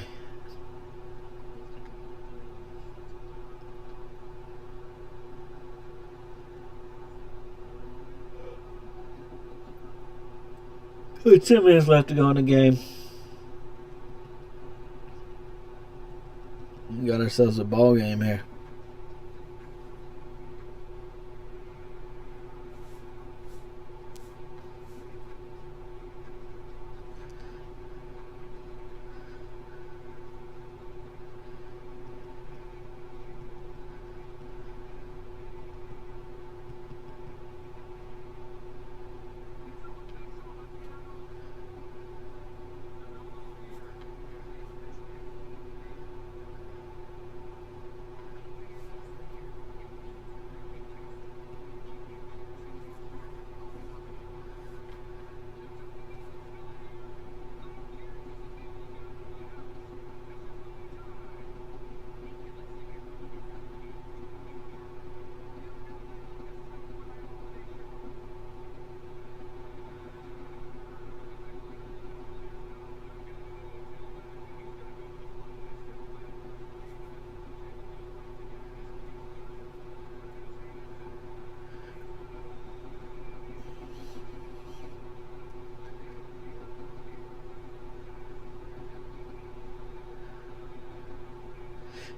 With 10 minutes left to go in the game. We got ourselves a ball game here.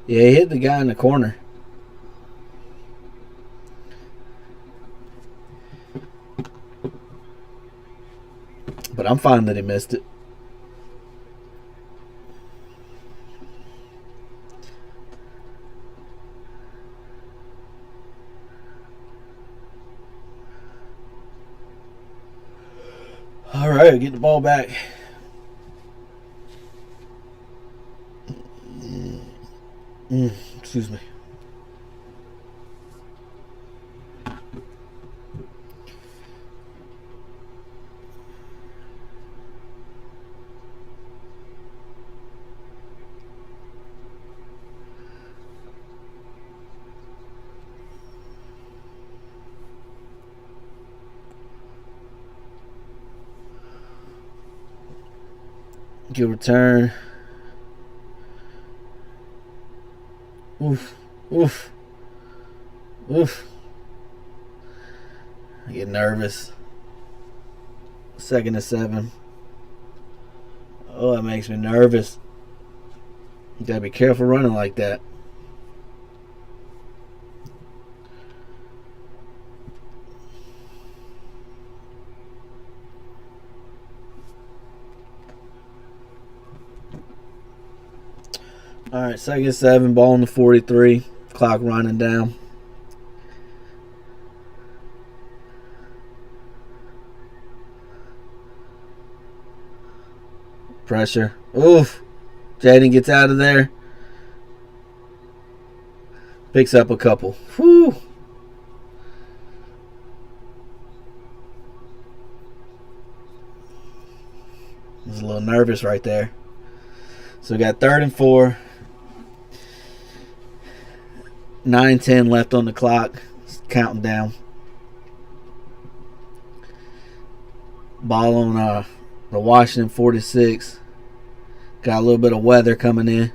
Yeah, he hit the guy in the corner. But I'm fine that he missed it. All right, get the ball back. Excuse me. Good return. Oof. Oof. Oof. I get nervous. 2nd and 7. Oh, that makes me nervous. You gotta be careful running like that. All right, 2nd and 7, ball on the 43, clock running down. Pressure. Oof. Jaden gets out of there. Picks up a couple. Whew. I was a little nervous right there. So we got 3rd and 4. 9:10 left on the clock. It's counting down. Ball on the Washington 46. Got a little bit of weather coming in.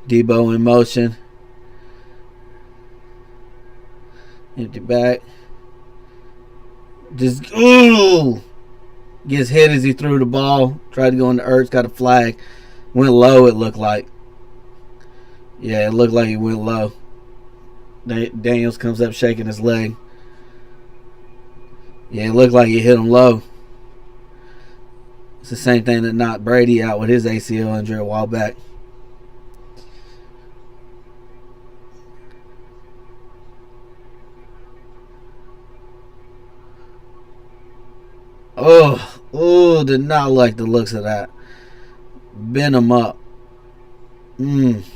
Debo in motion. Empty back. Just gets hit as he threw the ball. Tried to go into Ertz. Got a flag. Went low, it looked like. Yeah, it looked like he went low. Daniels comes up shaking his leg. Yeah, it looked like he hit him low. It's the same thing that knocked Brady out with his ACL injury a while back. Did not like the looks of that. Bent him up. It's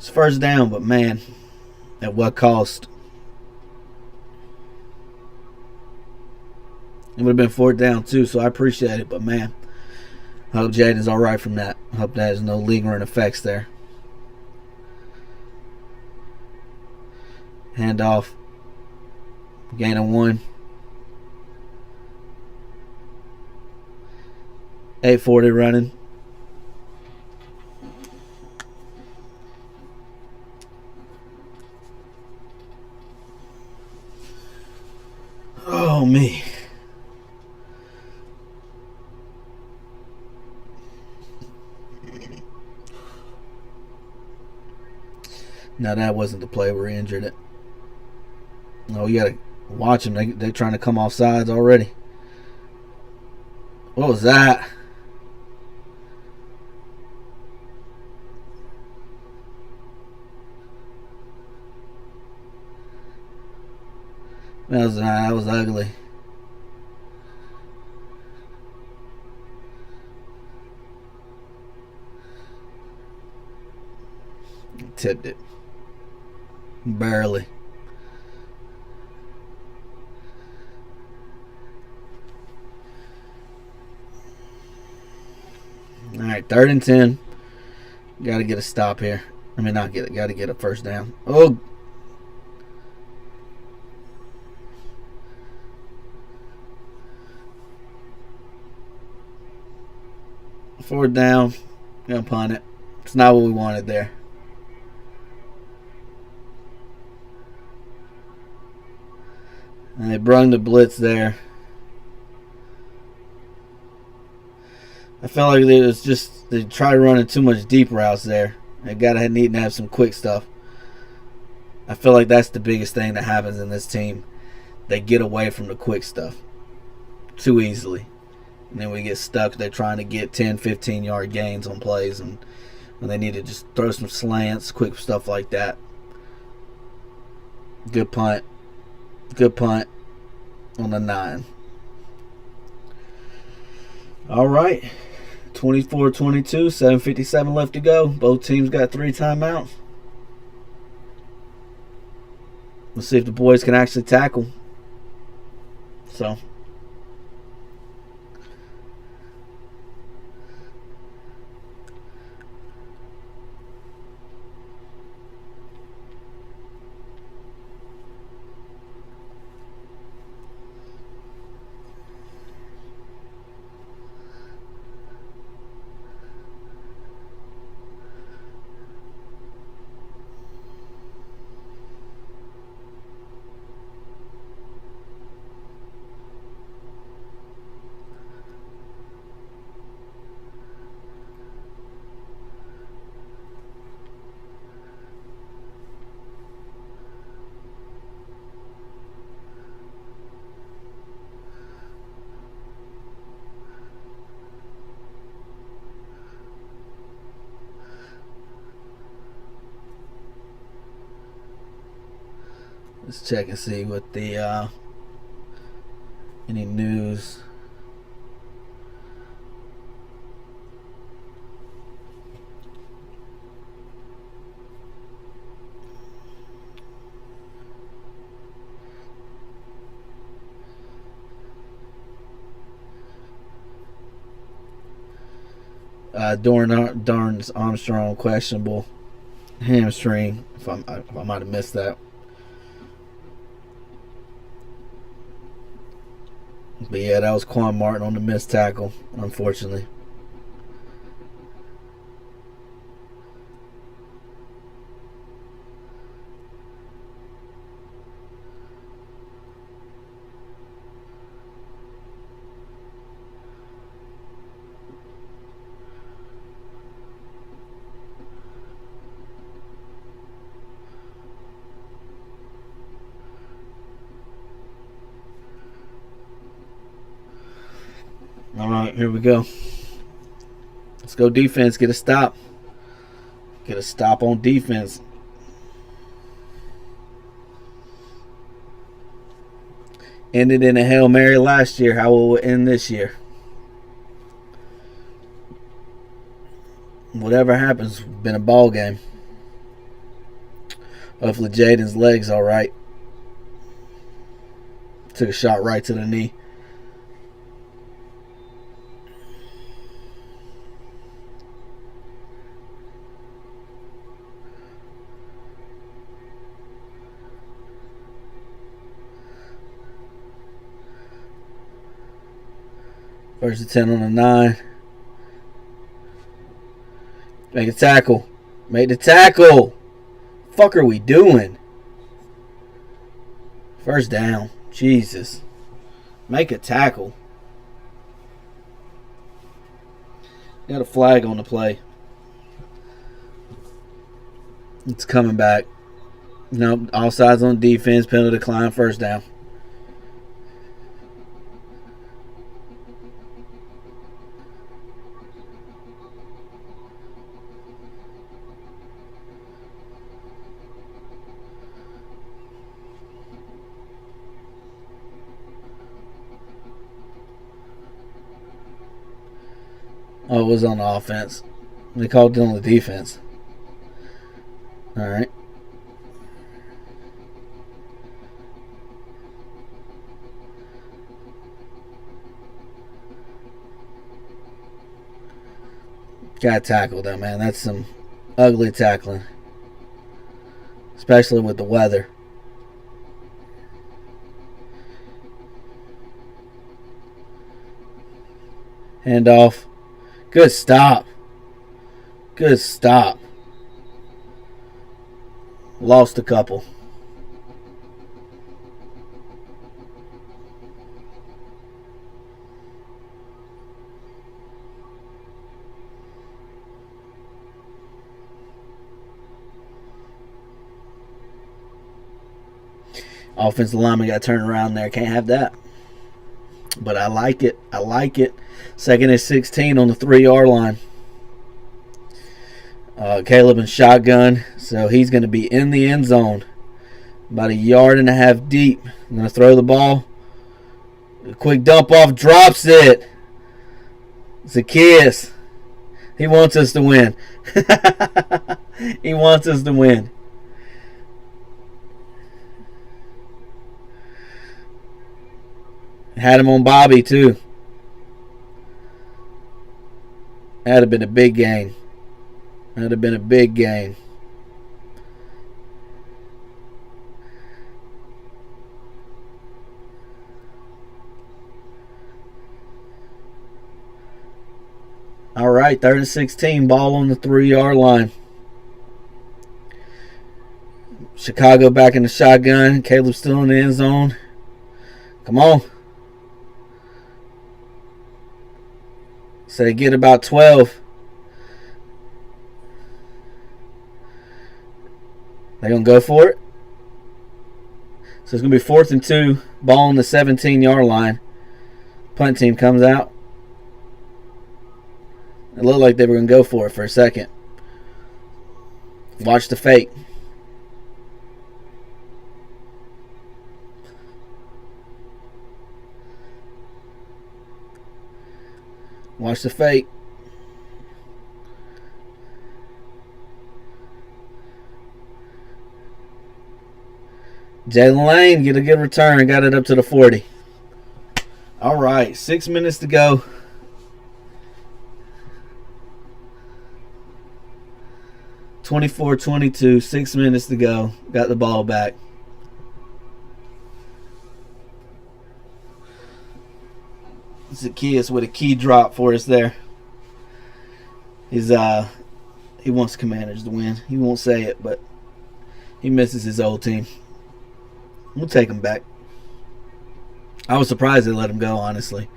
first down, but man, at what cost? It would have been fourth down too, so I appreciate it, but man, I hope Jaden's alright from that. I hope that has no lingering effects there. Handoff. Gain of 1. 840 running. Oh, me. Now that wasn't the play where he injured it. No, you gotta watch them. They're trying to come off sides already. What was that? That was ugly. Tipped it. Barely. Alright, 3rd and 10. Gotta get a stop here. I mean, not get it. Gotta get a first down. Oh. Fourth down. Gonna punt it. It's not what we wanted there. And they brung the blitz there. I felt like they tried running too much deep routes there. They need to have some quick stuff. I feel like that's the biggest thing that happens in this team. They get away from the quick stuff too easily. And then we get stuck. They're trying to get 10, 15-yard gains on plays. And when they need to just throw some slants, quick stuff like that. Good punt. Good punt on the 9. All right. 24-22, 7:57 left to go. Both teams got 3 timeouts. Let's see if the boys can actually tackle. So. Let's check and see what the any news. Dorance Armstrong questionable hamstring. If I might have missed that. But yeah, that was Quan Martin on the missed tackle, unfortunately. right, here we go. Let's go defense. Get a stop. Get a stop on defense. Ended in a Hail Mary last year. How will it end this year? Whatever happens, been a ball game. Hopefully Jaden's leg's all right. Took a shot right to the knee. First and 10 on the 9. Make a tackle. Make the tackle. Fuck are we doing? First down. Jesus. Make a tackle. Got a flag on the play. It's coming back. Nope. All sides on defense. Penalty decline. First down. Oh, it was on the offense. They called it on the defense. All right. Got tackled though, man. That's some ugly tackling. Especially with the weather. Handoff. Good stop. Good stop. Lost a couple. Offensive lineman got turned around there. Can't have that. But I like it. I like it. Second and 16 on the 3-yard line. Caleb in shotgun. So he's going to be in the end zone. About 1.5 yards deep. I'm going to throw the ball. A quick dump off. Drops it. Zacchaeus. He wants us to win. He wants us to win. Had him on Bobby, too. That'd have been a big game. That'd have been a big game. All right, 3rd and 16. Ball on the 3-yard line. Chicago back in the shotgun. Caleb still in the end zone. Come on. So they get about 12. They're going to go for it. So it's going to be 4th and 2. Ball on the 17-yard line. Punt team comes out. It looked like they were going to go for it for a second. Watch the fake. Watch the fake. Jalen Lane get a good return. Got it up to the 40. All right, 6 minutes to go. (24-22). 6 minutes to go. Got the ball back. Zacchaeus with a key drop for us there. He wants Commanders to win. He won't say it, but he misses his old team. We'll take him back. I was surprised they let him go, honestly.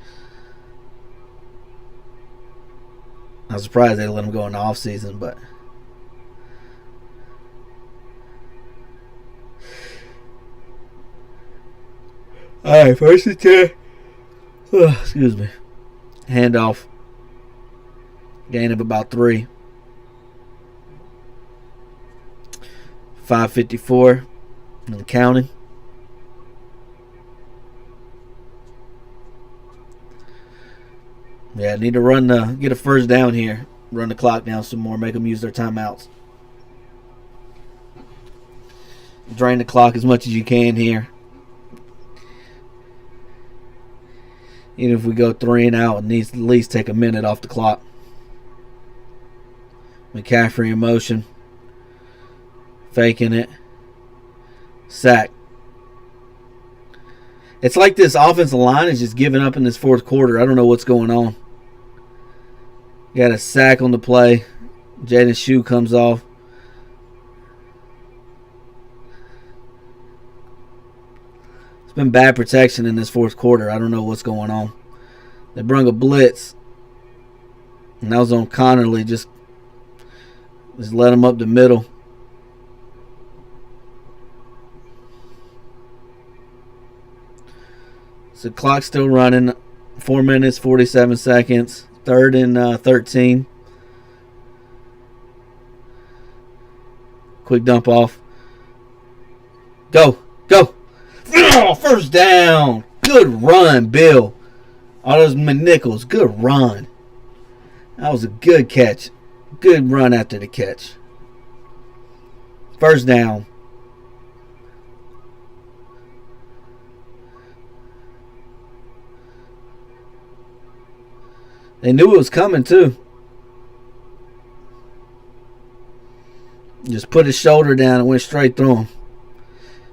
I was surprised they let him go in the offseason, but all right, 1st and 10. Excuse me. Handoff. Gain of about 3. 5:54. And counting. Yeah, I need to get a first down here. Run the clock down some more. Make them use their timeouts. Drain the clock as much as you can here. Even if we go 3 and out, it needs to at least take a minute off the clock. McCaffrey in motion. Faking it. Sack. It's like this offensive line is just giving up in this fourth quarter. I don't know what's going on. Got a sack on the play. Jaden's shoe comes off. It's been bad protection in this fourth quarter. I don't know what's going on. They brung a blitz. And that was on Connerly. Just let him up the middle. So clock's still running. 4 minutes, 47 seconds. 3rd and 13. Quick dump off. Go. Oh, first down. Good run, Bill. All those McNichols. Good run. That was a good catch. Good run after the catch. First down. They knew it was coming, too. Just put his shoulder down and went straight through him.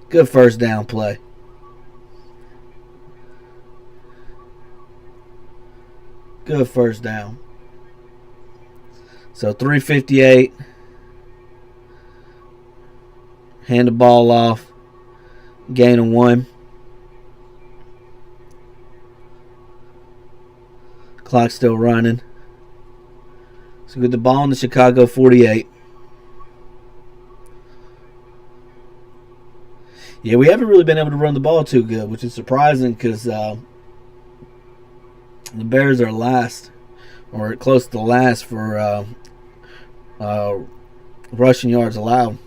Good first down play. Good first down. So 3:58. Hand the ball off. Gain of 1. Clock still running. So get the ball in the Chicago 48. Yeah, we haven't really been able to run the ball too good, which is surprising because the Bears are last, or close to last for rushing yards allowed.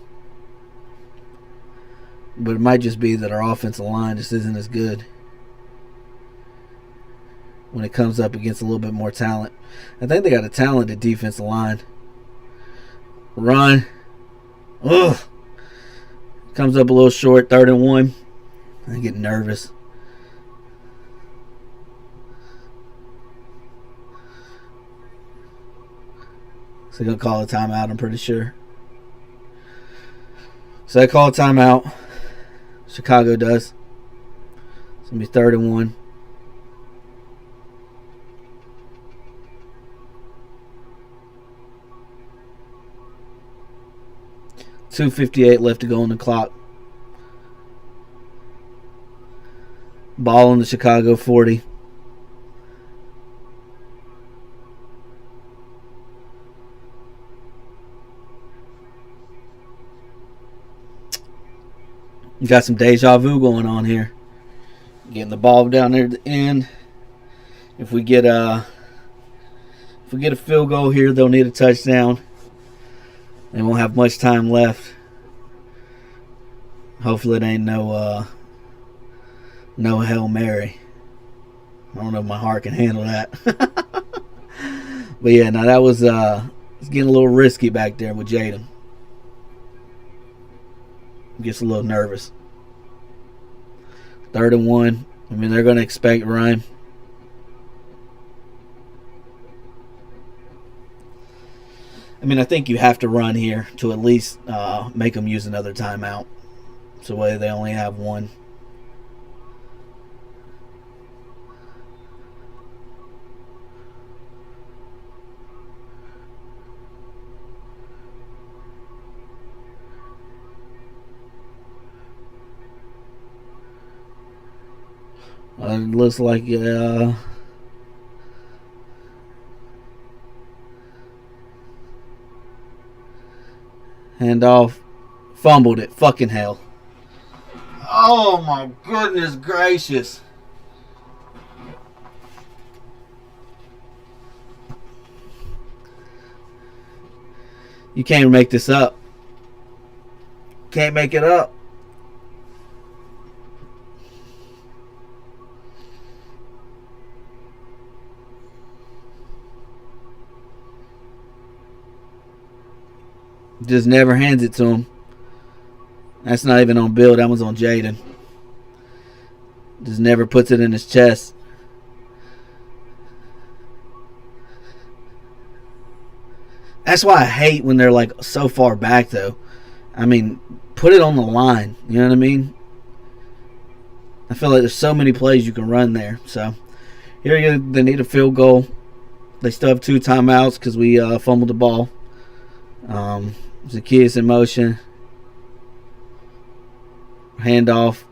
But it might just be that our offensive line just isn't as good when it comes up against a little bit more talent. I think they got a talented defensive line. Run. Ugh. Comes up a little short, 3rd and 1. I get nervous. So they're going to call a timeout, I'm pretty sure. So they call a timeout. Chicago does. It's going to be 3rd and 1. .258 left to go on the clock. Ball on the Chicago 40. You got some deja vu going on here. Getting the ball down there at the end. If we get a field goal here, they'll need a touchdown. They won't have much time left. Hopefully it ain't no Hail Mary. I don't know if my heart can handle that. But yeah, now that was it's getting a little risky back there with Jaden. Gets a little nervous. 3rd and 1. I mean, they're going to expect Ryan. I mean, I think you have to run here to at least make them use another timeout. So whether they only have one. It looks like handoff, fumbled it. Fucking hell! Oh my goodness gracious! You can't make this up. Can't make it up. Just never hands it to him. That's not even on Bill. That one's on Jaden. Just never puts it in his chest. That's why I hate when they're like so far back, though. I mean, put it on the line. You know what I mean? I feel like there's so many plays you can run there. So here you go. They need a field goal. They still have 2 timeouts because we fumbled the ball. Zacchaeus in motion. Handoff.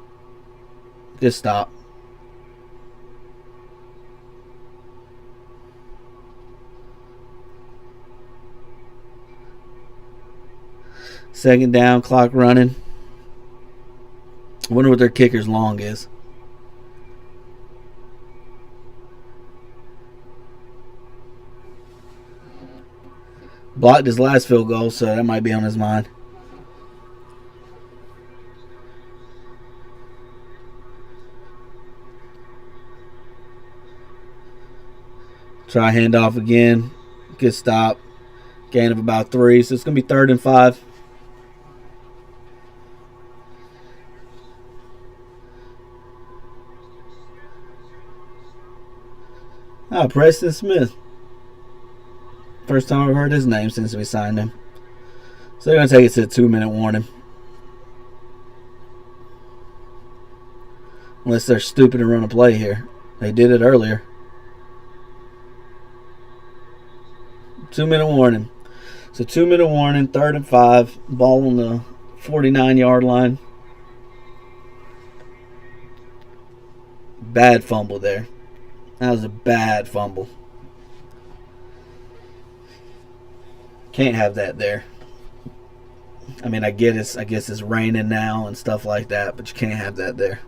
Good stop. Second down, clock running. I wonder what their kicker's long is. Blocked his last field goal, so that might be on his mind. Try handoff again. Good stop. Gain of about 3, so it's going to be 3rd and 5. Preston Smith. First time I've heard his name since we signed him. So they're going to take it to a 2-minute warning. Unless they're stupid and run a play here. They did it earlier. 2-minute warning. So 2-minute warning, 3rd and 5. Ball on the 49-yard line. Bad fumble there. That was a bad fumble. Can't have that there. I mean, I guess it's raining now and stuff like that, but you can't have that there.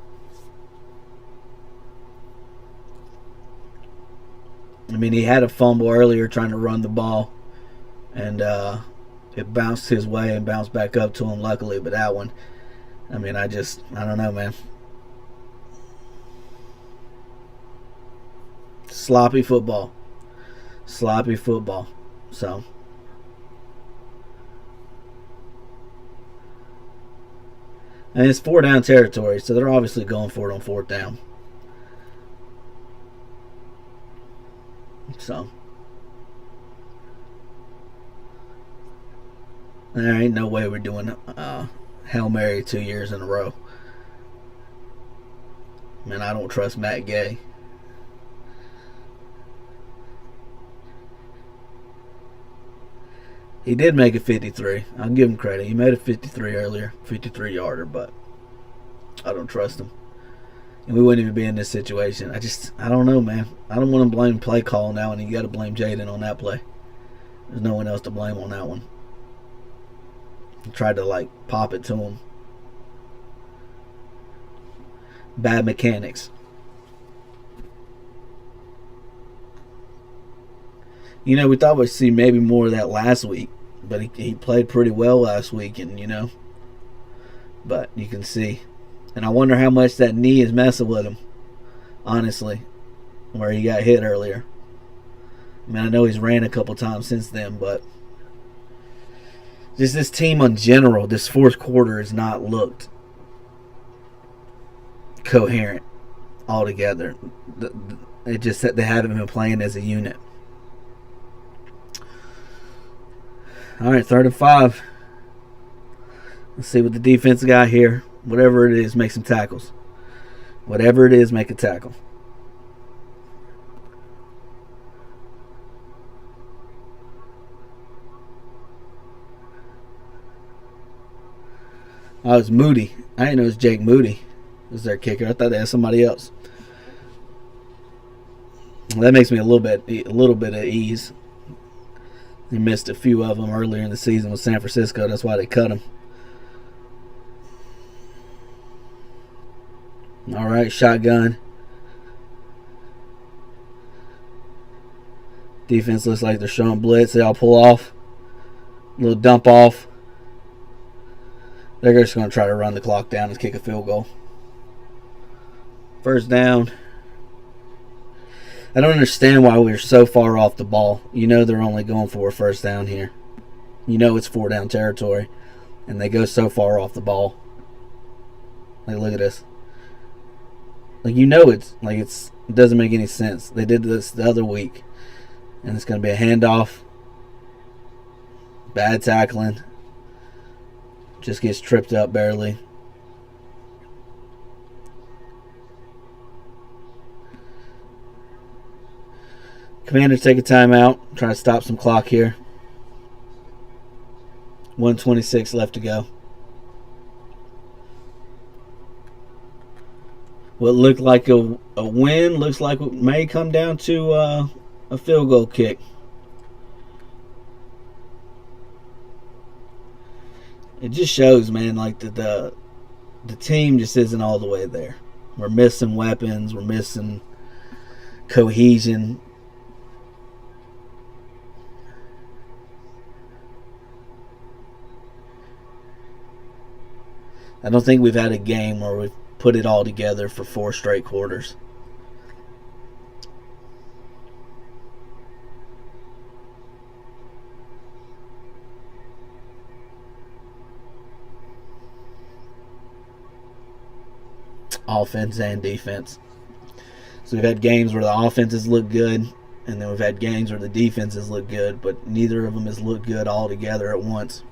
I mean, he had a fumble earlier trying to run the ball, and it bounced his way and bounced back up to him, luckily. But that one, I mean, I don't know, man. Sloppy football. Sloppy football. So. And it's 4-down territory, so they're obviously going for it on 4th down. So. There ain't no way we're doing Hail Mary 2 years in a row. Man, I don't trust Matt Gay. He did make a 53. I'll give him credit. He made a 53 earlier, 53-yarder, but I don't trust him. And we wouldn't even be in this situation. I don't know, man. I don't want to blame play call now, and you got to blame Jaden on that play. There's no one else to blame on that one. He tried to, pop it to him. Bad mechanics. We thought we'd see maybe more of that last week. But he played pretty well last week, and but you can see. And I wonder how much that knee is messing with him, honestly, where he got hit earlier. I mean, I know he's ran a couple times since then, but just this team in general, this 4th quarter has not looked coherent altogether. It just that they haven't been playing as a unit. All right, 3rd and 5. Let's see what the defense got here. Whatever it is, make some tackles. Whatever it is, make a tackle. Oh, it's Moody. I didn't know it was Jake Moody was their kicker. I thought they had somebody else. That makes me a little bit at ease. They missed a few of them earlier in the season with San Francisco. That's why they cut him. All right, shotgun. Defense looks like they're showing blitz. They all pull off. Little dump off. They're just going to try to run the clock down and kick a field goal. First down. I don't understand why we're so far off the ball. You know they're only going for a first down here. You know it's 4 down territory. And they go so far off the ball. Like, look at this. Like, you know it doesn't make any sense. They did this the other week. And it's going to be a handoff. Bad tackling. Just gets tripped up barely. Commanders take a timeout. Try to stop some clock here. 1:26 left to go. What looked like a win looks like it may come down to a field goal kick. It just shows, man, like the team just isn't all the way there. We're missing weapons. We're missing cohesion. I don't think we've had a game where we've put it all together for 4 straight quarters. Offense and defense. So we've had games where the offenses look good, and then we've had games where the defenses look good, but neither of them has looked good all together at once.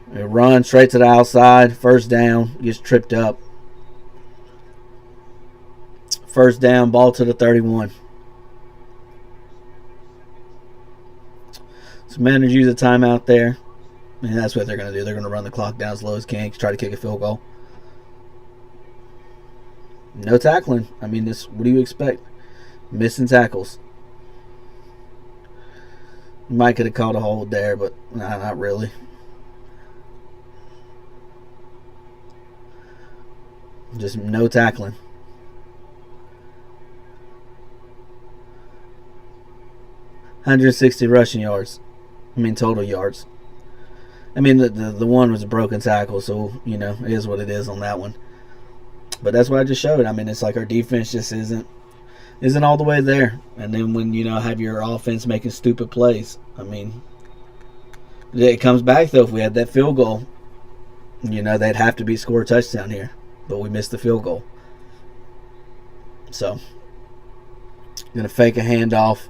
We run straight to the outside. First down. Gets tripped up. First down. Ball to the 31. So Commanders use a timeout there. And that's what they're going to do. They're going to run the clock down as low as can. Try to kick a field goal. No tackling. I mean, what do you expect? Missing tackles. Might could have called a hold there, but nah, not really. Just no tackling. .160 rushing yards. I mean, total yards. I mean, the one was a broken tackle, so, you know, it is what it is on that one. But that's what I just showed. I mean, it's like our defense just isn't all the way there. And then when, you know, have your offense making stupid plays, I mean, it comes back, though. If we had that field goal, you know, they'd have to score a touchdown here. But we missed the field goal. So, going to fake a handoff.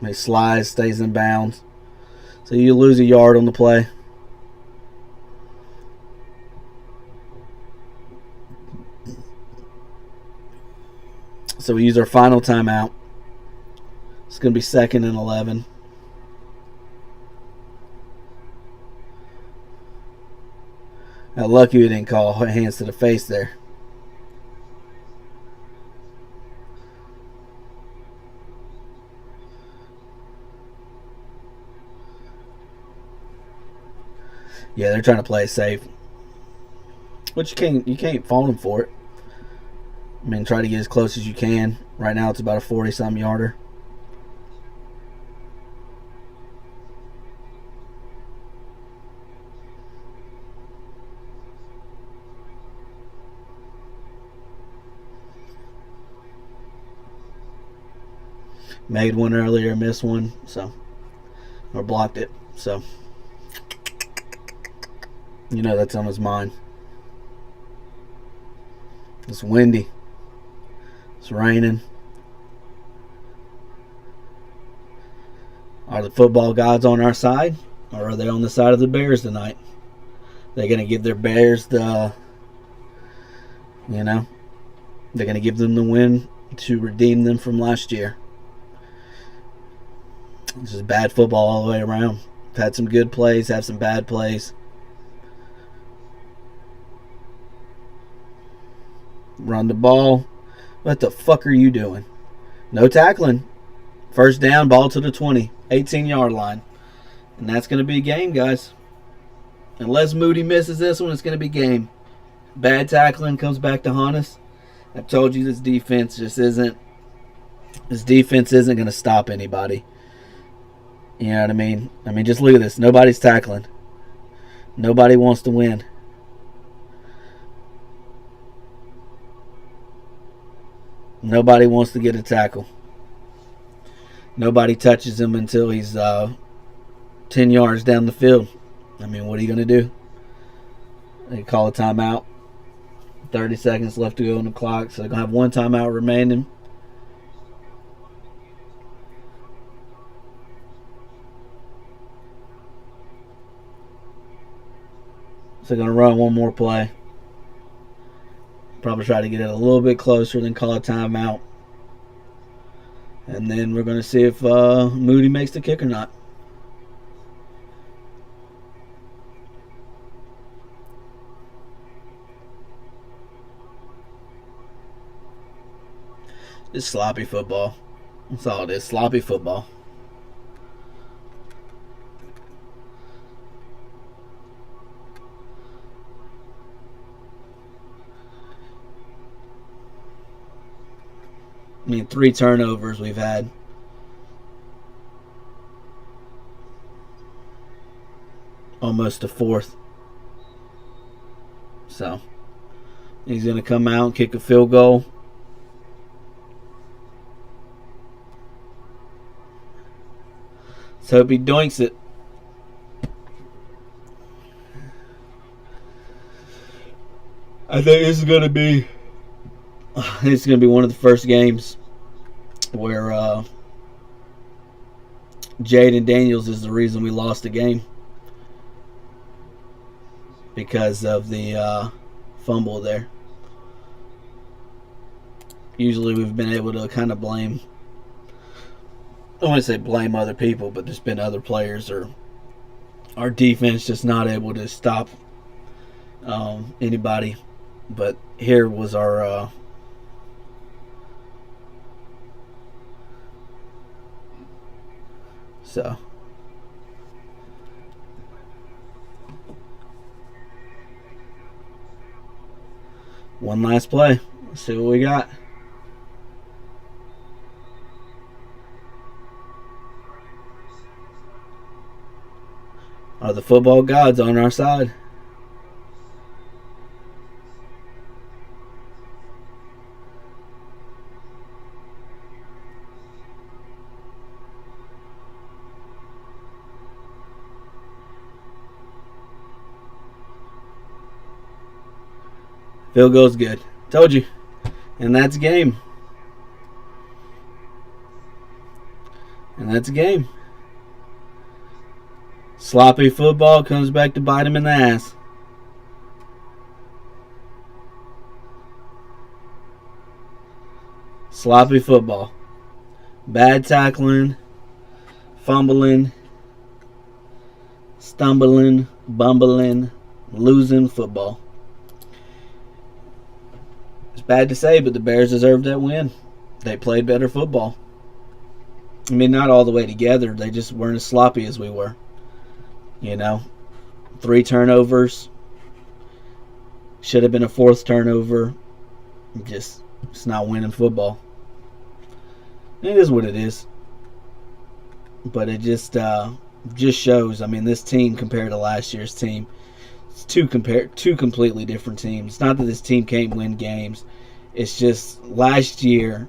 He slides, stays in bounds. So you lose a yard on the play. So we use our final timeout. It's going to be 2nd and 11. Now, lucky we didn't call hands to the face there. Yeah, they're trying to play it safe, which you can't fault them for it. I mean, try to get as close as you can. Right now, it's about a 40-something yarder. Made one earlier, missed one, or blocked it. So, you know that's on his mind. It's windy. It's raining. Are the football gods on our side, or are they on the side of the Bears tonight? They're going to give their Bears they're going to give them the win to redeem them from last year. This is bad football all the way around. Had some good plays, have some bad plays. Run the ball. What the fuck are you doing? No tackling. First down, ball to the 20. 18-yard line. And that's going to be a game, guys. Unless Moody misses this one, it's going to be game. Bad tackling comes back to haunt us. I've told you this defense isn't going to stop anybody. You know what I mean? I mean, just look at this. Nobody's tackling. Nobody wants to win. Nobody wants to get a tackle. Nobody touches him until he's 10 yards down the field. I mean, what are you going to do? They call a timeout. 30 seconds left to go on the clock, so they're going to have one timeout remaining. So they're going to run one more play. Probably try to get it a little bit closer, then call a timeout. And then we're going to see if Moody makes the kick or not. It's sloppy football. That's all it is. Sloppy football. I mean, 3 turnovers we've had. Almost a 4th. So, he's going to come out and kick a field goal. Let's hope he doinks it. I think this is going to be one of the first games where Jaden Daniels is the reason we lost the game, because of the fumble there. Usually we've been able to kind of blame, I don't want to say blame other people, but there's been other players or our defense just not able to stop anybody. But here was our so one last play. Let's see what we got. Are the football gods on our side? Field goal's good. Told you. And that's a game. And that's a game. Sloppy football comes back to bite him in the ass. Sloppy football. Bad tackling. Fumbling. Stumbling. Bumbling. Losing football. It's bad to say, but the Bears deserved that win. They played better football. I mean, not all the way together. They just weren't as sloppy as we were. You know, 3 turnovers. Should have been a 4th turnover. It's not winning football. It is what it is. But it just shows. I mean, this team compared to last year's team, it's two completely different teams. It's not that this team can't win games. It's just last year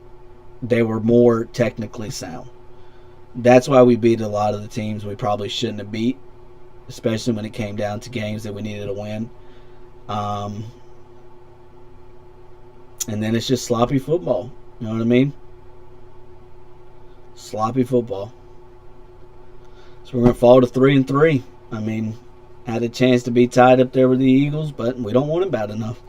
they were more technically sound. That's why we beat a lot of the teams we probably shouldn't have beat, especially when it came down to games that we needed to win. And then it's just sloppy football. You know what I mean? Sloppy football. So we're going to fall to 3-3. I mean, had a chance to be tied up there with the Eagles, but we don't want it bad enough.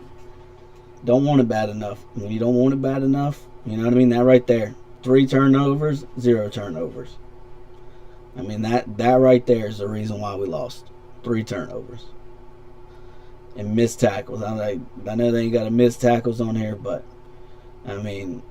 Don't want it bad enough. When you don't want it bad enough, you know what I mean? That right there. 3 turnovers, 0 turnovers. I mean, that right there is the reason why we lost. 3 turnovers. And missed tackles. I know they ain't got a missed tackles on here, but, I mean,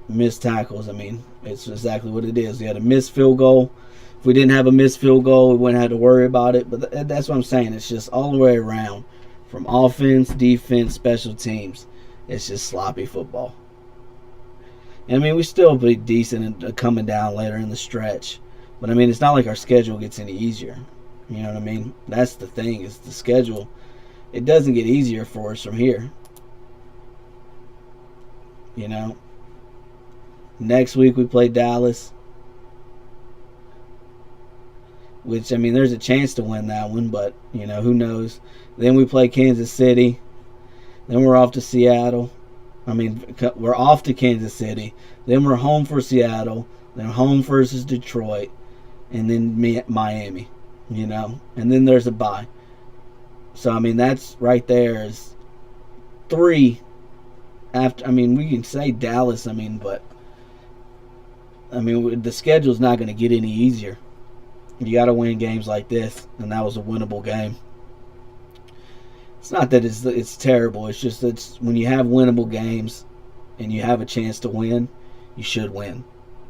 missed tackles, I mean, it's exactly what it is. We had a missed field goal. If we didn't have a missed field goal, we wouldn't have to worry about it. But that's what I'm saying. It's just all the way around. From offense, defense, special teams. It's just sloppy football. And, I mean, we still be decent in coming down later in the stretch. But I mean, it's not like our schedule gets any easier. You know what I mean? That's the thing, is the schedule. It doesn't get easier for us from here. You know? Next week we play Dallas. Which, I mean, there's a chance to win that one, but, you know, who knows? Then we play Kansas City. Then we're off to Seattle. I mean, we're off to Kansas City. Then we're home for Seattle. Then home versus Detroit. And then Miami, you know. And then there's a bye. So, I mean, that's right there is 3 after. I mean, we can say Dallas, I mean, but, I mean, the schedule's not going to get any easier. You got to win games like this, and that was a winnable game. It's not that it's terrible. It's just that when you have winnable games and you have a chance to win, you should win.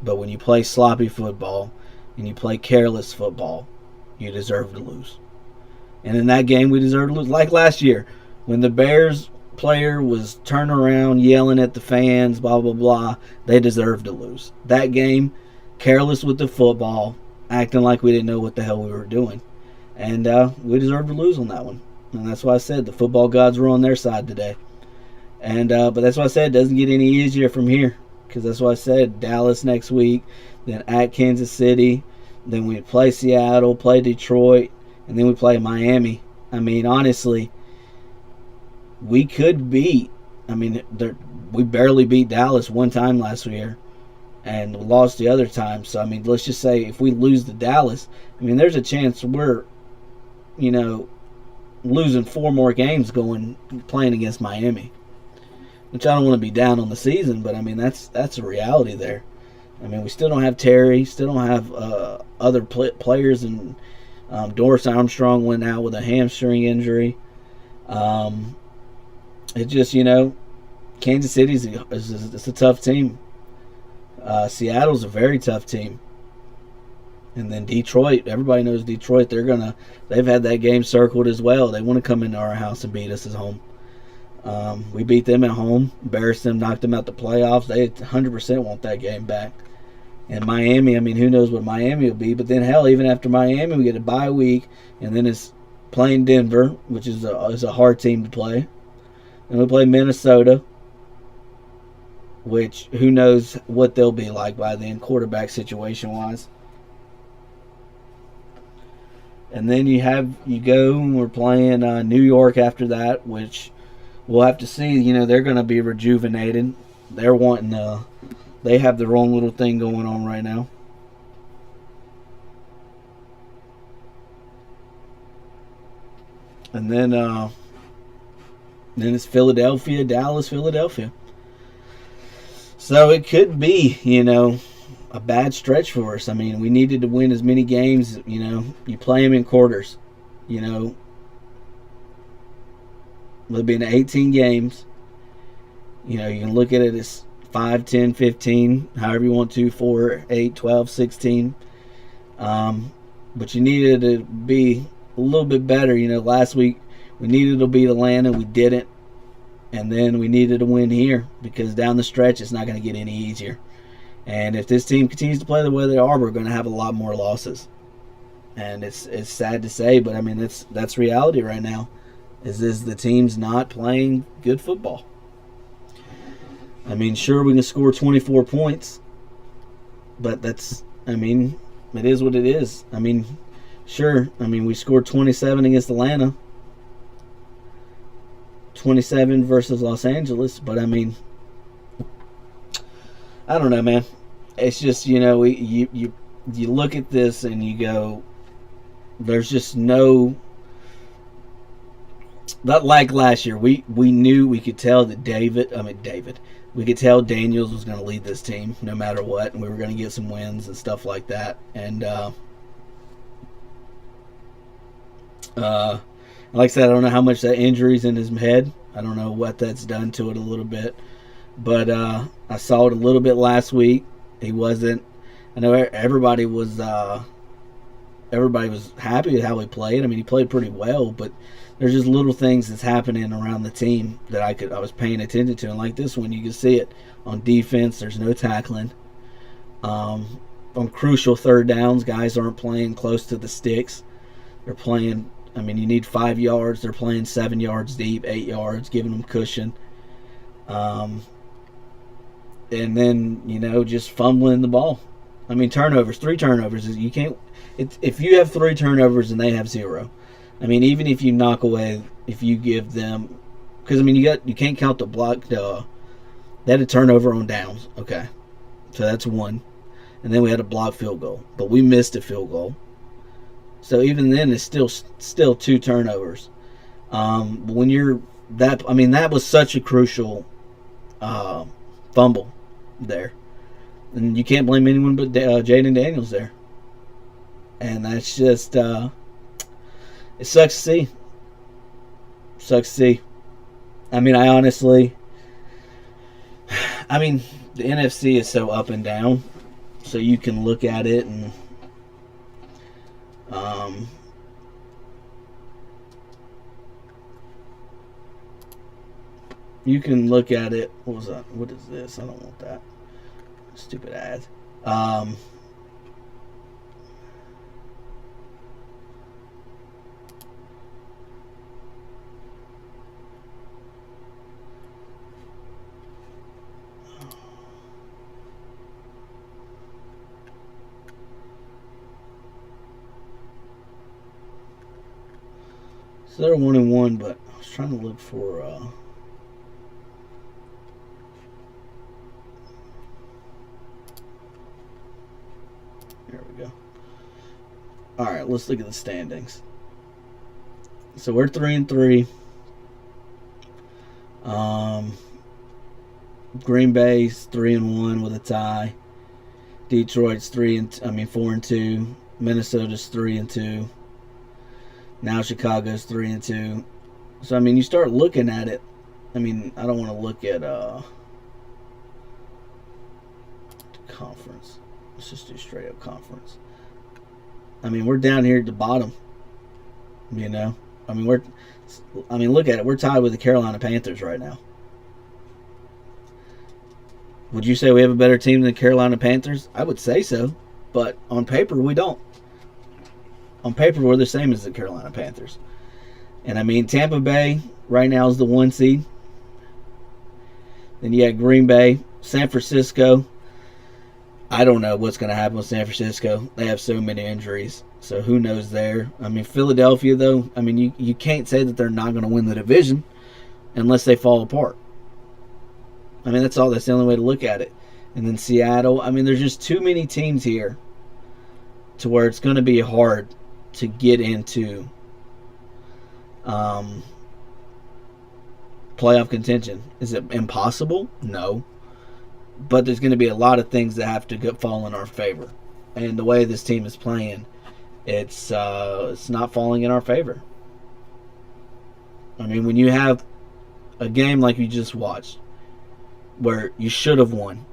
But when you play sloppy football and you play careless football, you deserve to lose. And in that game, we deserve to lose. Like last year, when the Bears player was turning around, yelling at the fans, blah, blah, blah, they deserved to lose. That game, careless with the football, acting like we didn't know what the hell we were doing. And we deserved to lose on that one. And that's why I said the football gods were on their side today. And but that's why I said it doesn't get any easier from here. Because that's why I said Dallas next week, then at Kansas City, then we play Seattle, play Detroit, and then we play Miami. I mean, honestly, we could beat. I mean, we barely beat Dallas one time last year. And lost the other time. So, I mean, let's just say if we lose to Dallas, I mean, there's a chance we're, you know, losing 4 more games playing against Miami. Which I don't want to be down on the season, but, I mean, that's a reality there. I mean, we still don't have Terry, still don't have other players, and Doris Armstrong went out with a hamstring injury. It just, you know, Kansas City is a tough team. Seattle's a very tough team. And then Detroit, everybody knows Detroit. They've had that game circled as well. They want to come into our house and beat us at home. We beat them at home, embarrassed them, knocked them out the playoffs. They 100% want that game back. And Miami, I mean, who knows what Miami will be. But then, hell, even after Miami, we get a bye week. And then it's playing Denver, which is a hard team to play. And we play Minnesota, which who knows what they'll be like by then, quarterback situation-wise. And then you go and we're playing New York after that, which we'll have to see. You know, they're going to be rejuvenated. They're wanting they have their own little thing going on right now. And then it's Philadelphia, Dallas, Philadelphia. So it could be, you know, a bad stretch for us. I mean, we needed to win as many games. You know, you play them in quarters. You know, it'll be in 18 games. You know, you can look at it as 5, 10, 15, however you want to, 4, 8, 12, 16. But you needed to be a little bit better. You know, last week we needed to beat Atlanta. We didn't. And then we needed to win here because down the stretch it's not going to get any easier. And if this team continues to play the way they are, we're going to have a lot more losses. And it's sad to say, but I mean that's reality right now. Is the team's not playing good football. I mean, sure, we can score 24 points, but I mean, it is what it is. I mean, sure, I mean, we scored 27 against Atlanta, 27 versus Los Angeles, but I mean, I don't know, man. It's just, you know, you look at this and you go, there's just no. Not like last year. We knew, we could tell that we could tell Daniels was going to lead this team no matter what, and we were going to get some wins and stuff like that. And like I said, I don't know how much that injury's in his head. I don't know what that's done to it a little bit. But I saw it a little bit last week. He wasn't. I know everybody was happy with how he played. I mean, he played pretty well, but there's just little things that's happening around the team that I was paying attention to. And like this one, you can see it on defense. There's no tackling. on crucial third downs, guys aren't playing close to the sticks. They're playing, I mean, you need 5 yards. They're playing 7 yards deep, 8 yards, giving them cushion. And then, just fumbling the ball. I mean, turnovers, 3 turnovers. You can't, if you have 3 turnovers and they have 0, I mean, even if you knock away, if you give them, because, I mean, you can't count the block, they had a turnover on downs. Okay. So that's 1. And then we had a blocked field goal. But we missed a field goal. So even then, it's still 2 turnovers. When you're that, I mean, that was such a crucial fumble there, and you can't blame anyone but Jaden Daniels there. And that's just it sucks to see. Sucks to see. I mean, the NFC is so up and down, so you can look at it and you can look at it. What was that? What is this? I don't want that. Stupid ad. So they're 1-1, but I was trying to look for. There we go. All right, let's look at the standings. So we're 3-3. Green Bay's 3-1 with a tie. Detroit's 4-2. Minnesota's 3-2. Now Chicago's 3-2. So I mean, you start looking at it. I mean, I don't want to look at conference. Let's just do straight up conference. I mean, we're down here at the bottom. I mean, look at it. We're tied with the Carolina Panthers right now. Would you say we have a better team than the Carolina Panthers? I would say so, but on paper we don't. On paper, we're the same as the Carolina Panthers. And, I mean, Tampa Bay right now is the 1 seed. Then you got Green Bay, San Francisco. I don't know what's going to happen with San Francisco. They have so many injuries. So who knows there. I mean, Philadelphia, though, I mean, you can't say that they're not going to win the division unless they fall apart. I mean, that's the only way to look at it. And then Seattle. I mean, there's just too many teams here to where it's going to be hard to get into playoff contention. Is it impossible? No. But there's going to be a lot of things that have to fall in our favor. And the way this team is playing, it's not falling in our favor. I mean, when you have a game like you just watched, where you should have won,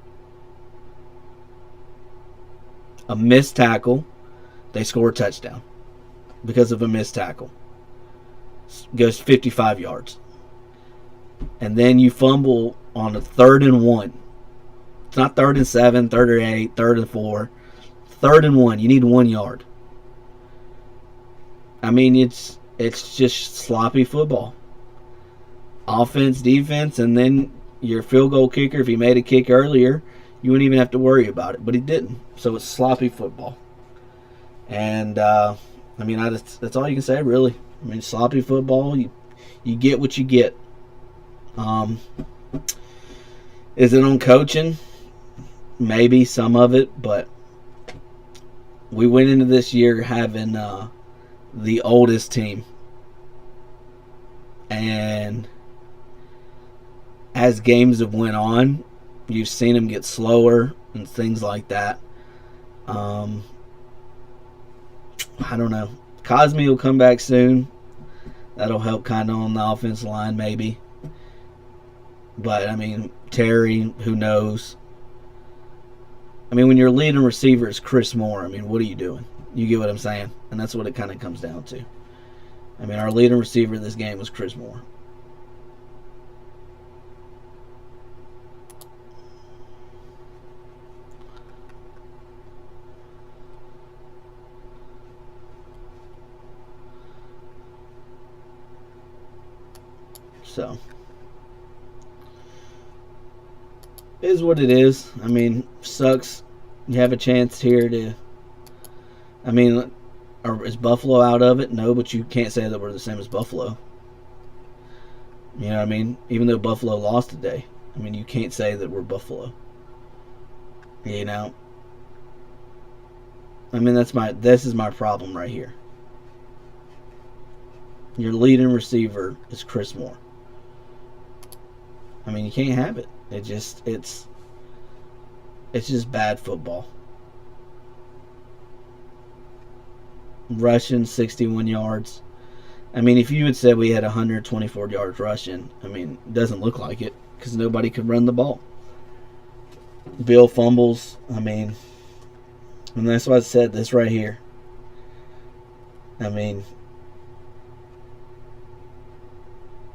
a missed tackle, they score a touchdown because of a missed tackle. Goes 55 yards. And then you fumble on a 3rd and 1. It's not 3rd and 7, 3rd and 8, 3rd and 4. 3rd and 1. You need 1 yard. I mean, it's just sloppy football. Offense, defense, and then your field goal kicker, if he made a kick earlier, you wouldn't even have to worry about it. But he didn't. So it's sloppy football. And, I mean, that's all you can say, really. I mean, sloppy football, you get what you get. Is it on coaching? Maybe some of it, but we went into this year having the oldest team. And as games have went on, you've seen them get slower and things like that. I don't know. Cosme will come back soon. That'll help kind of on the offensive line, maybe. But, I mean, Terry, who knows? I mean, when your leading receiver is Chris Moore, I mean, what are you doing? You get what I'm saying? And that's what it kind of comes down to. I mean, our leading receiver in this game was Chris Moore. So, it is what it is. I mean, sucks. You have a chance here to. I mean, is Buffalo out of it? No, but you can't say that we're the same as Buffalo. You know what I mean? Even though Buffalo lost today, I mean, you can't say that we're Buffalo. You know? I mean, this is my problem right here. Your leading receiver is Chris Moore. I mean, you can't have it. It's just bad football. Rushing 61 yards. I mean, if you had said we had 124 yards rushing, I mean, it doesn't look like it because nobody could run the ball. Bill fumbles. I mean, and that's why I said this right here. I mean,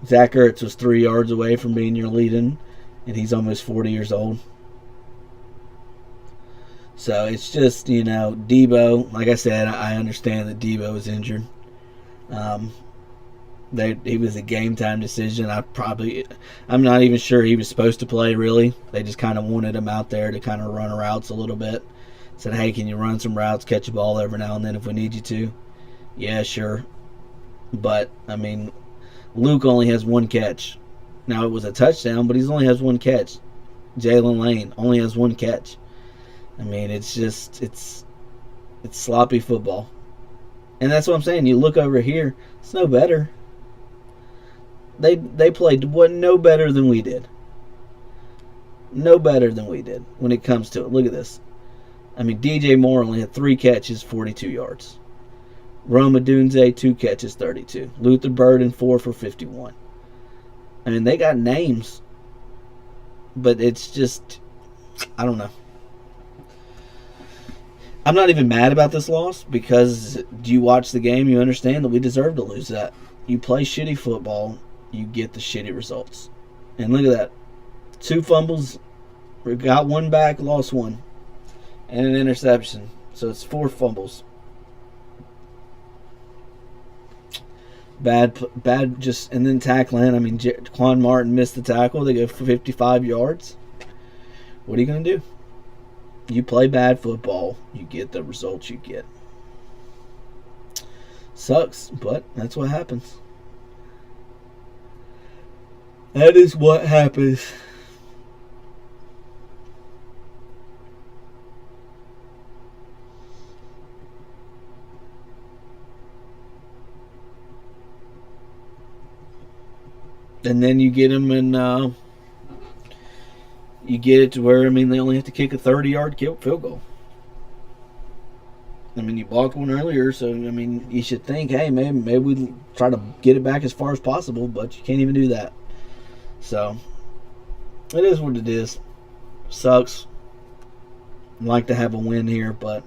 Zach Ertz was 3 yards away from being your leading, and he's almost 40 years old. So it's just, you know, Debo, like I said, I understand that Debo was injured. He was a game time decision. I'm not even sure he was supposed to play, really. They just kind of wanted him out there to kind of run routes a little bit. Said, hey, can you run some routes, catch a ball every now and then if we need you to? Yeah, sure. But, I mean, Luke only has one catch. Now, it was a touchdown, but he only has one catch. Jalen Lane only has one catch. I mean, it's sloppy football. And that's what I'm saying. You look over here, it's no better. They played no better than we did. No better than we did when it comes to it. Look at this. I mean, DJ Moore only had 3 catches, 42 yards. Rome Odunze, 2 catches, 32. Luther Burden, 4 for 51. I mean, they got names. But it's just, I don't know. I'm not even mad about this loss because do you watch the game, you understand that we deserve to lose that. You play shitty football, you get the shitty results. And look at that. 2 fumbles, we got 1 back, lost 1. And an interception. So it's 4 fumbles. Bad just, and then tackling. I mean, Quan Martin missed the tackle. They go for 55 yards. What are you going to do? You play bad football, you get the results you get. Sucks, but that's what happens. That is what happens. And then you get them in... you get it to where, I mean, they only have to kick a 30-yard field goal. I mean, you blocked one earlier, so, I mean, you should think, hey, maybe we try to get it back as far as possible, but you can't even do that. So, it is what it is. Sucks. I'd like to have a win here, but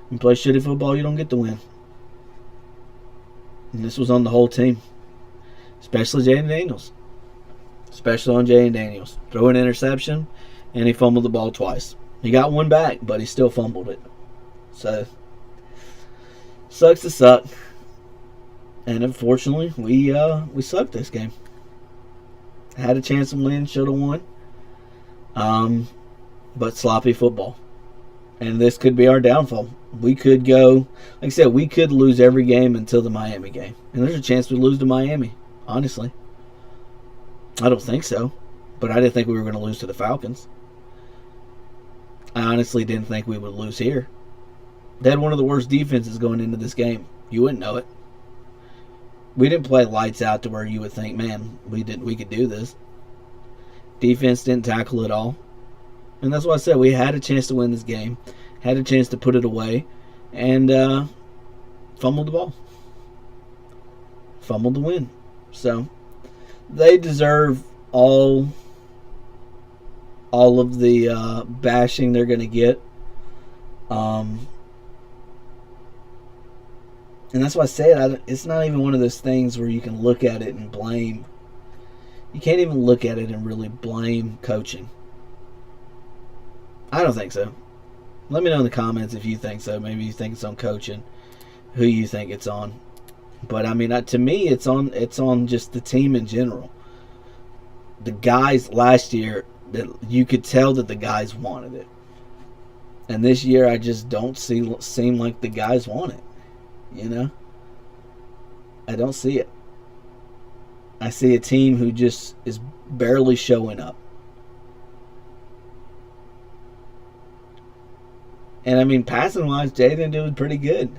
when you play shitty football, you don't get the win. And this was on the whole team, especially Jayden Daniels. Especially on Jayden Daniels. Throw an interception, and he fumbled the ball twice. He got 1 back, but he still fumbled it. So, sucks to suck. And unfortunately, we sucked this game. Had a chance to win, should have won. But sloppy football. And this could be our downfall. We could go, like I said, we could lose every game until the Miami game. And there's a chance we lose to Miami, honestly. I don't think so. But I didn't think we were going to lose to the Falcons. I honestly didn't think we would lose here. They had one of the worst defenses going into this game. You wouldn't know it. We didn't play lights out to where you would think, man, we could do this. Defense didn't tackle at all. And that's why I said we had a chance to win this game. Had a chance to put it away. And fumbled the ball. Fumbled the win. So, they deserve all of the bashing they're going to get. And that's why I said it's not even one of those things where you can look at it and blame. You can't even look at it and really blame coaching. I don't think so. Let me know in the comments if you think so. Maybe you think it's on coaching. Who you think it's on. But I mean, to me, it's on just the team in general. The guys last year, that you could tell that the guys wanted it, and this year I just don't seem like the guys want it. You know, I don't see it. I see a team who just is barely showing up. And I mean, passing wise, Jaden doing pretty good.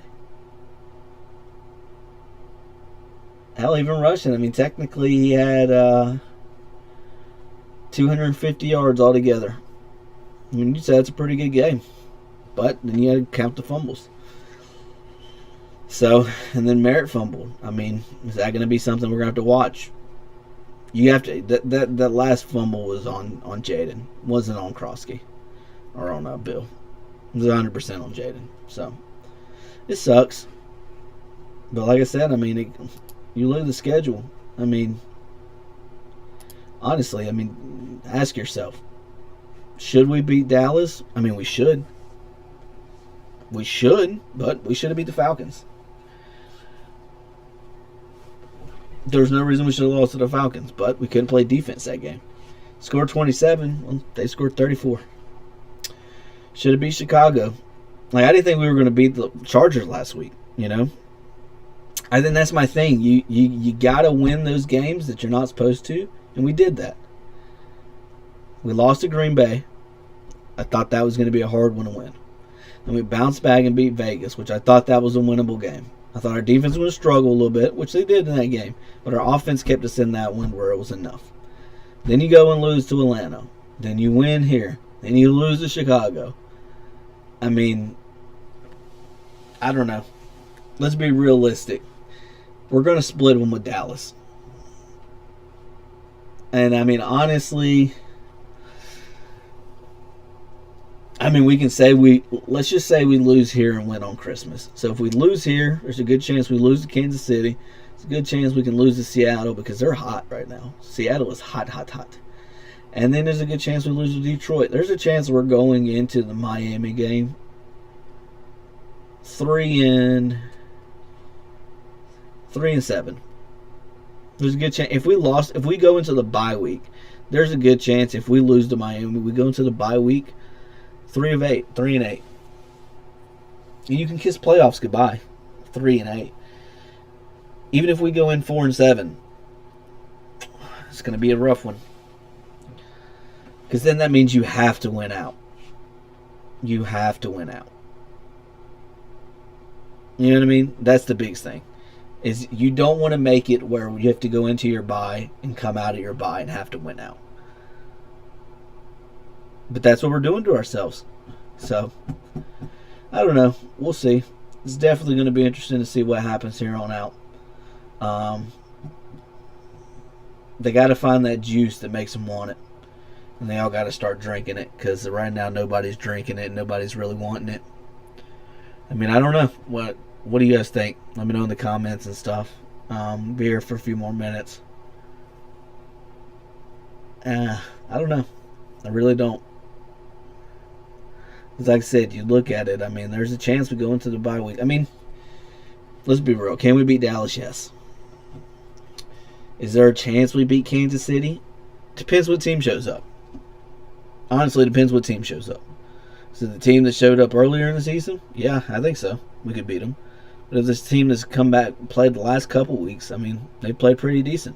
Hell, even rushing. I mean, technically he had 250 yards altogether. I mean, you said that's a pretty good game. But then you had to count the fumbles. So, and then Merritt fumbled. I mean, is that going to be something we're going to have to watch? You have to. That last fumble was on Jaden. Wasn't on Krosky or on Bill. It was 100% on Jaden. So, it sucks. But like I said, I mean, you look at the schedule. I mean, honestly, I mean, ask yourself, should we beat Dallas? I mean, we should. We should, but we should have beat the Falcons. There's no reason we should have lost to the Falcons, but we couldn't play defense that game. Scored 27. Well, they scored 34. Should have beat Chicago. Like, I didn't think we were going to beat the Chargers last week, you know? I think that's my thing. You got to win those games that you're not supposed to, and we did that. We lost to Green Bay. I thought that was going to be a hard one to win. And we bounced back and beat Vegas, which I thought that was a winnable game. I thought our defense was going to struggle a little bit, which they did in that game. But our offense kept us in that one where it was enough. Then you go and lose to Atlanta. Then you win here. Then you lose to Chicago. I mean, I don't know. Let's be realistic. We're going to split them with Dallas. And I mean, honestly, I mean, we can say let's just say we lose here and win on Christmas. So if we lose here, there's a good chance we lose to Kansas City. There's a good chance we can lose to Seattle because they're hot right now. Seattle is hot, hot, hot. And then there's a good chance we lose to Detroit. There's a chance we're going into the Miami game 3-7. There's a good chance if we go into the bye week, there's a good chance if we lose to Miami, we go into the bye week 3-8. And you can kiss playoffs goodbye. 3-8. Even if we go in 4-7, it's going to be a rough one. Because then that means you have to win out. You have to win out. You know what I mean? That's the biggest thing. Is you don't want to make it where you have to go into your bye and come out of your bye and have to win out. But that's what we're doing to ourselves. So, I don't know. We'll see. It's definitely going to be interesting to see what happens here on out. They got to find that juice that makes them want it. And they all got to start drinking it. Because right now nobody's drinking it. Nobody's really wanting it. I mean, I don't know. What do you guys think? Let me know in the comments and stuff. Be here for a few more minutes. I don't know. I really don't. Because like I said, you look at it, I mean, there's a chance we go into the bye week. I mean, let's be real. Can we beat Dallas? Yes. Is there a chance we beat Kansas City? Depends what team shows up. Honestly, it depends what team shows up. So the team that showed up earlier in the season? Yeah, I think so. We could beat them. But if this team that's come back and played the last couple weeks, I mean, they played pretty decent.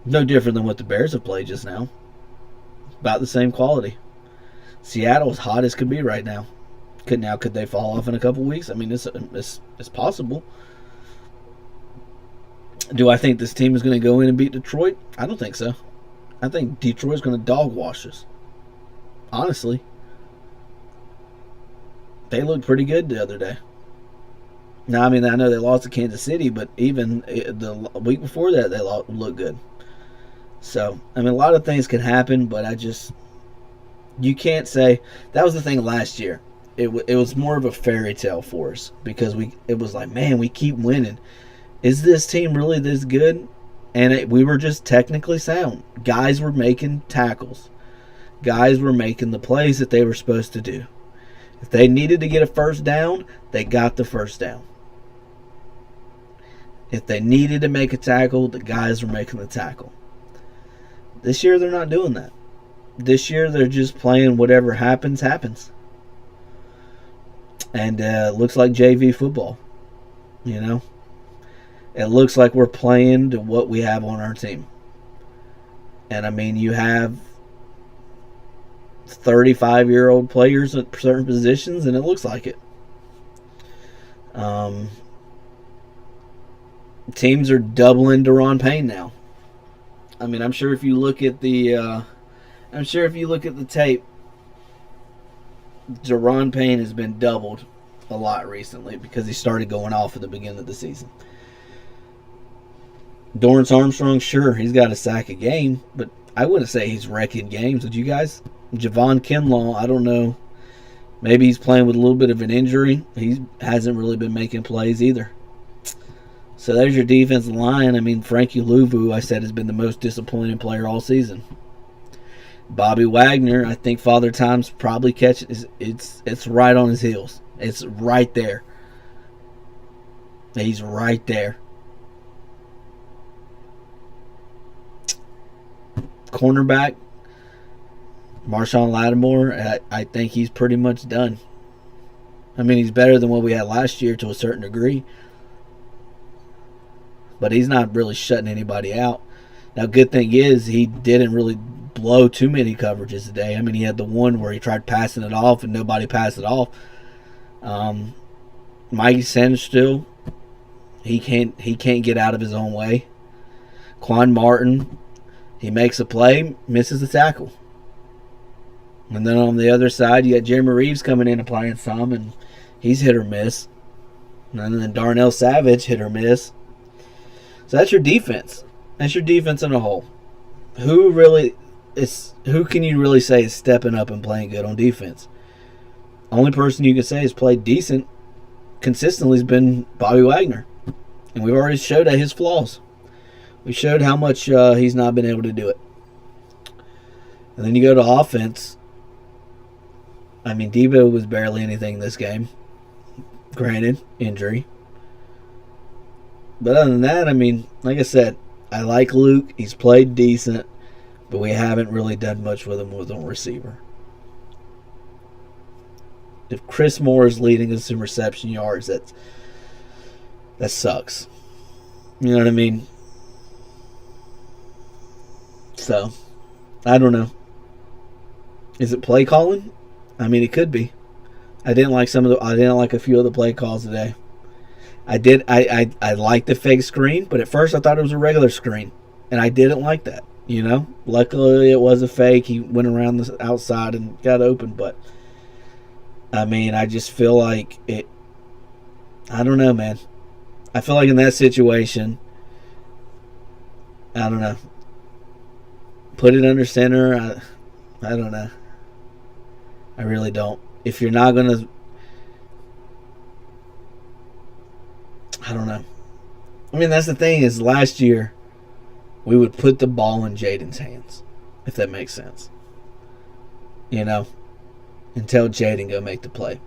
No different than what the Bears have played just now. About the same quality. Seattle's hot as could be right now. Could they fall off in a couple weeks? I mean, it's possible. Do I think this team is going to go in and beat Detroit? I don't think so. I think Detroit's going to dog wash us. Honestly. They looked pretty good the other day. Now, I mean, I know they lost to Kansas City, but even the week before that, they looked good. So, I mean, a lot of things can happen, but you can't say. That was the thing last year. It was more of a fairy tale for us because it was like, man, we keep winning. Is this team really this good? And we were just technically sound. Guys were making tackles. Guys were making the plays that they were supposed to do. If they needed to get a first down, they got the first down. If they needed to make a tackle, the guys were making the tackle. This year, they're not doing that. This year, they're just playing whatever happens, happens. And it looks like JV football, you know? It looks like we're playing to what we have on our team. And, I mean, you have 35-year-old players at certain positions, and it looks like it. Teams are doubling Daron Payne now. I mean, I'm sure if you look at the tape, Daron Payne has been doubled a lot recently because he started going off at the beginning of the season. Dorrance Armstrong, sure, he's got a sack a game, but I wouldn't say he's wrecking games. Would you guys? Javon Kinlaw, I don't know. Maybe he's playing with a little bit of an injury. He hasn't really been making plays either. So there's your defensive line. I mean, Frankie Luvu, I said, has been the most disappointing player all season. Bobby Wagner, I think Father Time's probably catching. It's right on his heels. It's right there. He's right there. Cornerback, Marshawn Lattimore, I think he's pretty much done. I mean, he's better than what we had last year to a certain degree. But he's not really shutting anybody out. Now, good thing is he didn't really blow too many coverages today. I mean, he had the one where he tried passing it off and nobody passed it off. Mikey Sandstill, he can't get out of his own way. Quan Martin, he makes a play, misses the tackle. And then on the other side, you got Jeremy Reeves coming in and playing some, and he's hit or miss. And then Darnell Savage, hit or miss. So that's your defense. That's your defense in a whole. Who can you really say is stepping up and playing good on defense? Only person you can say has played decent consistently has been Bobby Wagner. And we've already showed his flaws. We showed how much he's not been able to do it. And then you go to offense. I mean, Debo was barely anything this game. Granted, injury. But other than that, I mean, like I said, I like Luke. He's played decent, but we haven't really done much with him with a receiver. If Chris Moore is leading us in reception yards, that sucks. You know what I mean? So, I don't know. Is it play calling? I mean, it could be. I didn't like a few of the play calls today. I liked the fake screen, but at first I thought it was a regular screen, and I didn't like that, you know? Luckily it was a fake. He went around the outside and got open, but I mean, I just feel like it, I don't know, man. I feel like in that situation, I don't know. Put it under center, I don't know. I really don't. If you're not going to, I don't know. I mean, that's the thing is last year we would put the ball in Jaden's hands, if that makes sense. You know, and tell Jaden go make the play.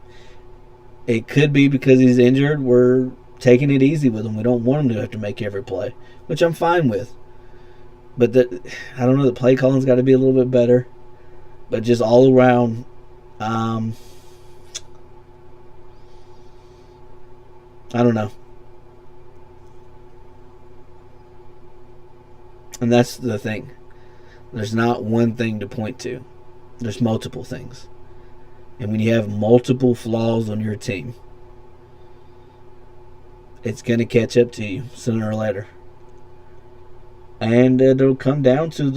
It could be because he's injured. We're taking it easy with him. We don't want him to have to make every play, which I'm fine with. But I don't know. The play calling's got to be a little bit better. But just all around, I don't know. And that's the thing. There's not one thing to point to. There's multiple things. And when you have multiple flaws on your team, it's going to catch up to you sooner or later. And it'll come down to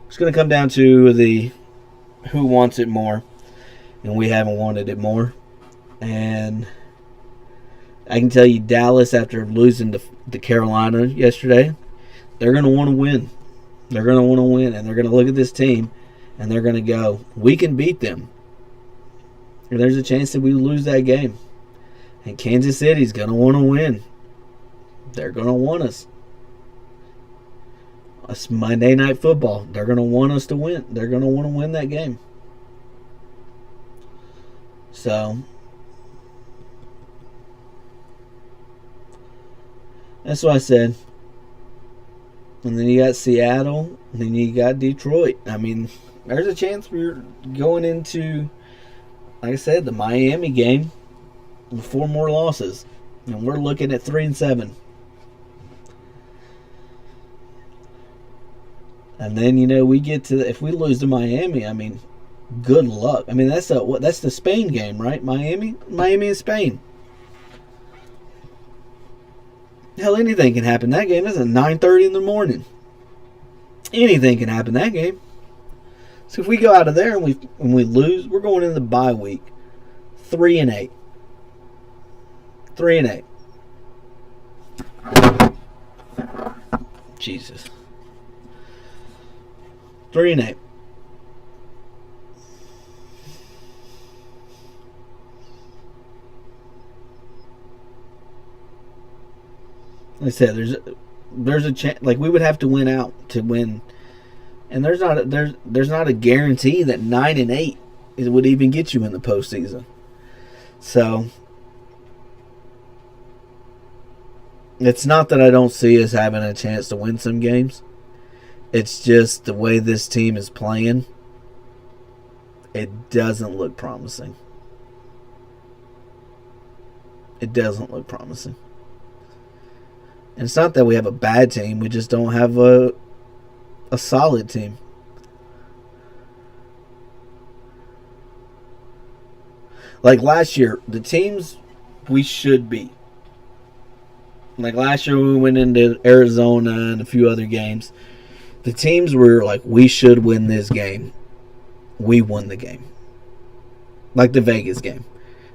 it's going to come down to the who wants it more. And we haven't wanted it more. And I can tell you Dallas, after losing to Carolina yesterday, they're going to want to win. They're going to want to win. And they're going to look at this team and they're going to go, we can beat them. And there's a chance that we lose that game. And Kansas City's going to want to win. They're going to want us. It's Monday Night Football. They're going to want us to win. They're going to want to win that game. So, That's what I said. And then you got Seattle, and then you got Detroit. I mean, there's a chance we're going into, like I said, the Miami game with 4 more losses, and we're looking at 3-7. And then we get to if we lose to Miami, I mean, good luck. I mean that's the Spain game, right? Miami and Spain. Hell, anything can happen. That game is at 9:30 in the morning. Anything can happen that game. So if we go out of there and we lose, we're going into the bye week 3-8. 3-8. Jesus. 3-8. Like I said, there's a chance. Like we would have to win out to win, and there's not a guarantee that 9-8 would even get you in the postseason. So it's not that I don't see us having a chance to win some games. It's just the way this team is playing. It doesn't look promising. It doesn't look promising. And it's not that we have a bad team. We just don't have a solid team. Like last year, the teams we should beat. Like last year when we went into Arizona and a few other games, the teams were like, we should win this game. We won the game. Like the Vegas game.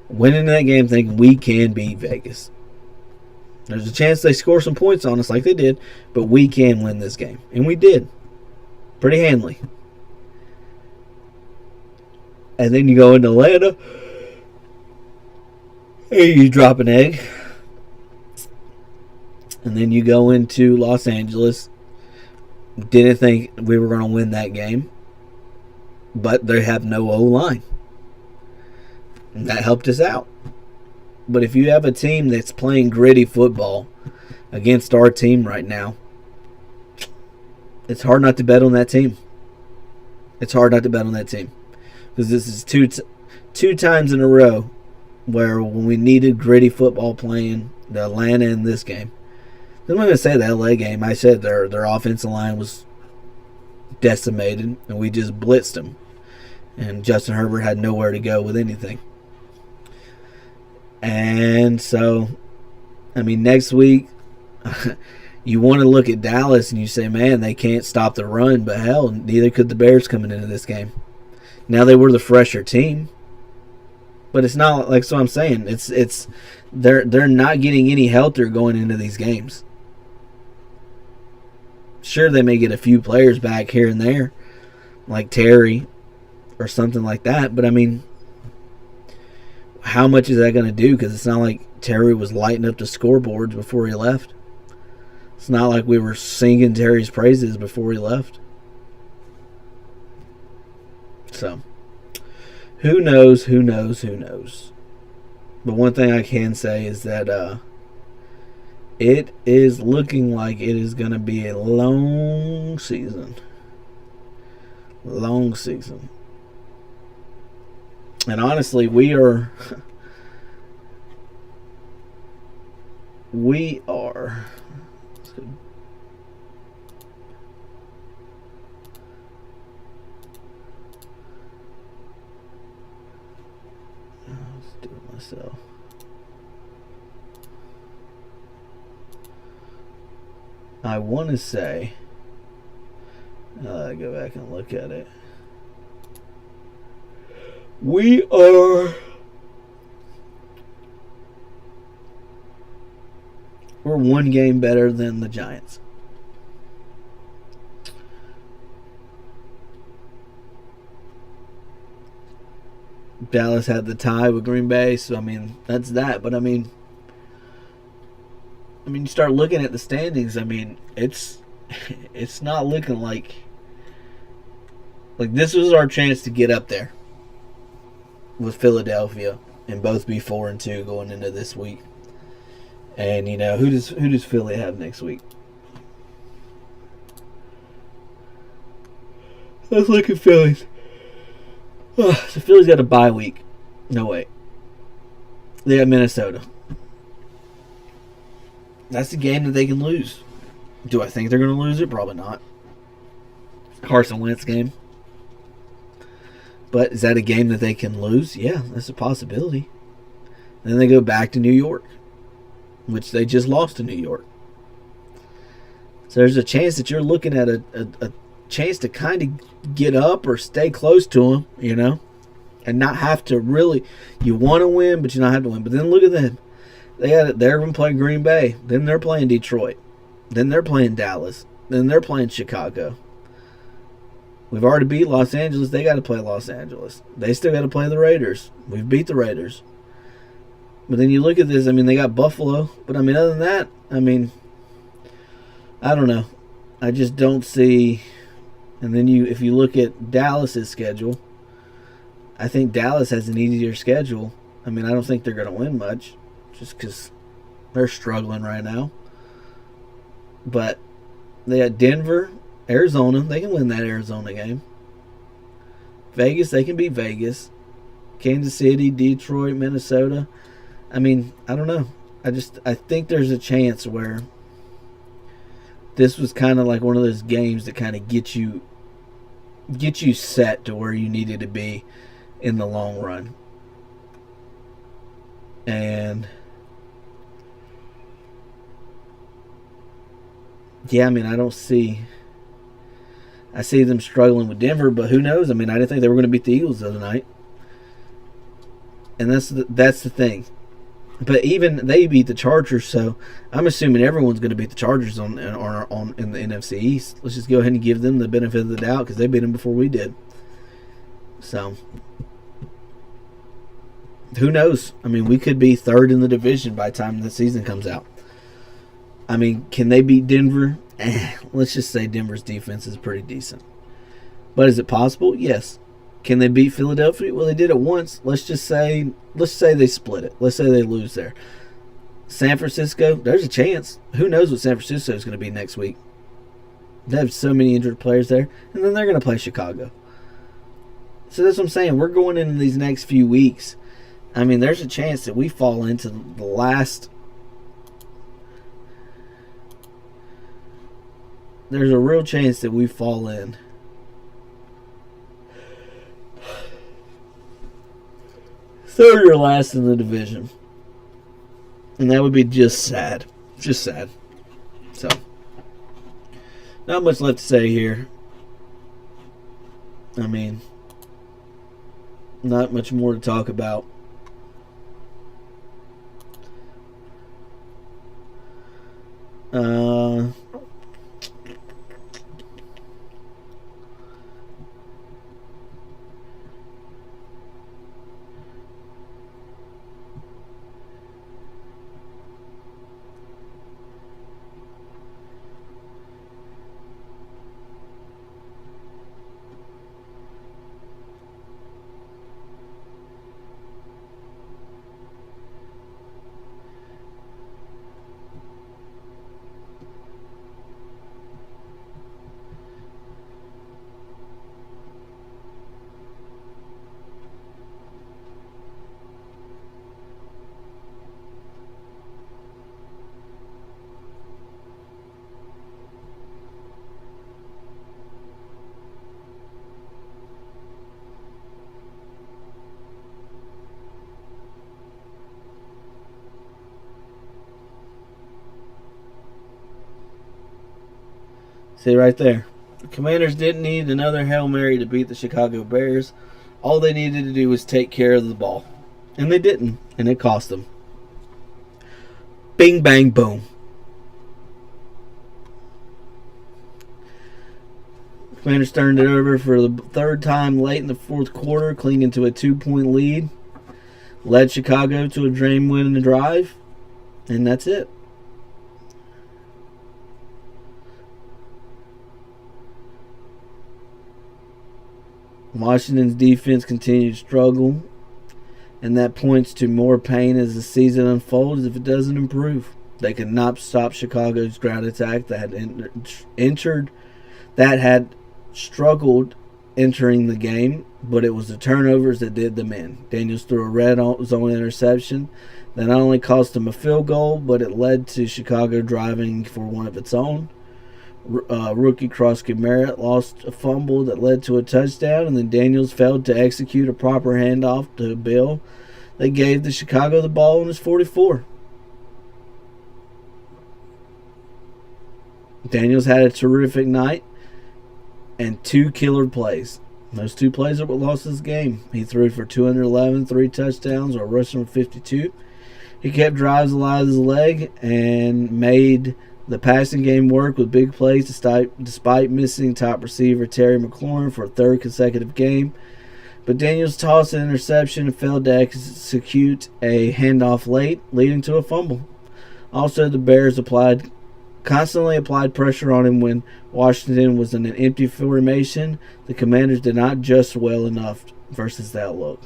Went into that game thinking we can beat Vegas. There's a chance they score some points on us like they did, but we can win this game. And we did. Pretty handily. And then you go into Atlanta, and you drop an egg. And then you go into Los Angeles. Didn't think we were going to win that game. But they have no O-line. And that helped us out. But if you have a team that's playing gritty football against our team right now, it's hard not to bet on that team. It's hard not to bet on that team. Because this is two times in a row where when we needed gritty football playing, the Atlanta in this game. I'm not going to say the LA game. I said their offensive line was decimated, and we just blitzed them. And Justin Herbert had nowhere to go with anything. And so, I mean, next week, you want to look at Dallas and you say, man, they can't stop the run. But hell, neither could the Bears coming into this game. Now they were the fresher team. But it's not like, so I'm saying, they're not getting any healthier going into these games. Sure, they may get a few players back here and there, like Terry or something like that. But I mean, how much is that going to do? Because it's not like Terry was lighting up the scoreboards before he left. It's not like we were singing Terry's praises before he left. So, who knows? But one thing I can say is that it is looking like it is going to be a long season. Long season. And honestly, we are. Let's do it myself. I want to say. Go back and look at it. We're 1 game better than the Giants. Dallas had the tie with Green Bay, so I mean that's that. But I mean, you start looking at the standings. I mean, it's not looking like this was our chance to get up there with Philadelphia and both be 4-2 going into this week. And who does Philly have next week? Let's look at Phillies. The Phillies got a bye week. No, wait. They got Minnesota. That's the game that they can lose. Do I think they're going to lose it? Probably not. Carson Wentz game. But is that a game that they can lose? Yeah, that's a possibility. And then they go back to New York, which they just lost to New York. So there's a chance that you're looking at a chance to kind of get up or stay close to them, and not have to really. You want to win, but you not have to win. But then look at them. They're going to play Green Bay. Then they're playing Detroit. Then they're playing Dallas. Then they're playing Chicago. We've already beat Los Angeles. They got to play Los Angeles. They still got to play the Raiders. We've beat the Raiders. But then you look at this. They got Buffalo. But, other than that, I don't know. I just don't see. And then if you look at Dallas's schedule, I think Dallas has an easier schedule. I don't think they're going to win much just because they're struggling right now. But they got Denver, Arizona. They can win that Arizona game. Vegas, they can beat Vegas. Kansas City, Detroit, Minnesota. I don't know. I think there's a chance where this was kind of like one of those games that kind of get you set to where you needed to be in the long run. And yeah, I see them struggling with Denver, but who knows? I didn't think they were going to beat the Eagles the other night. And that's the thing. But even they beat the Chargers, so I'm assuming everyone's going to beat the Chargers in the NFC East. Let's just go ahead and give them the benefit of the doubt because they beat them before we did. So who knows? We could be third in the division by the time the season comes out. Can they beat Denver? Let's just say Denver's defense is pretty decent. But is it possible? Yes. Can they beat Philadelphia? Well, they did it once. Let's say they split it. Let's say they lose there. San Francisco, there's a chance. Who knows what San Francisco is going to be next week? They have so many injured players there. And then they're going to play Chicago. So that's what I'm saying. We're going into these next few weeks. There's a chance that we fall into the last. There's a real chance that we fall in. Third or last in the division. And that would be just sad. Just sad. So, not much left to say here. Not much more to talk about. See right there. The Commanders didn't need another Hail Mary to beat the Chicago Bears. All they needed to do was take care of the ball. And they didn't. And it cost them. Bing, bang, boom. Commanders turned it over for the third time late in the fourth quarter, clinging to a 2-point lead. Led Chicago to a dream win in the drive. And that's it. Washington's defense continued to struggle, and that points to more pain as the season unfolds if it doesn't improve. They could not stop Chicago's ground attack that had struggled entering the game, but it was the turnovers that did them in. Daniels threw a red zone interception that not only cost them a field goal, but it led to Chicago driving for one of its own. Rookie Crosby Merritt lost a fumble that led to a touchdown, and then Daniels failed to execute a proper handoff to Bill. They gave the Chicago the ball on his 44. Daniels had a terrific night and 2 killer plays. Those 2 plays are what lost this game. He threw for 211, 3 touchdowns, or rushing for 52. He kept drives alive with his leg and made the passing game work with big plays despite missing top receiver Terry McLaurin for a 3rd consecutive game. But Daniels tossed an interception and failed to execute a handoff late, leading to a fumble. Also, the Bears constantly applied pressure on him when Washington was in an empty formation. The Commanders did not adjust well enough versus that look.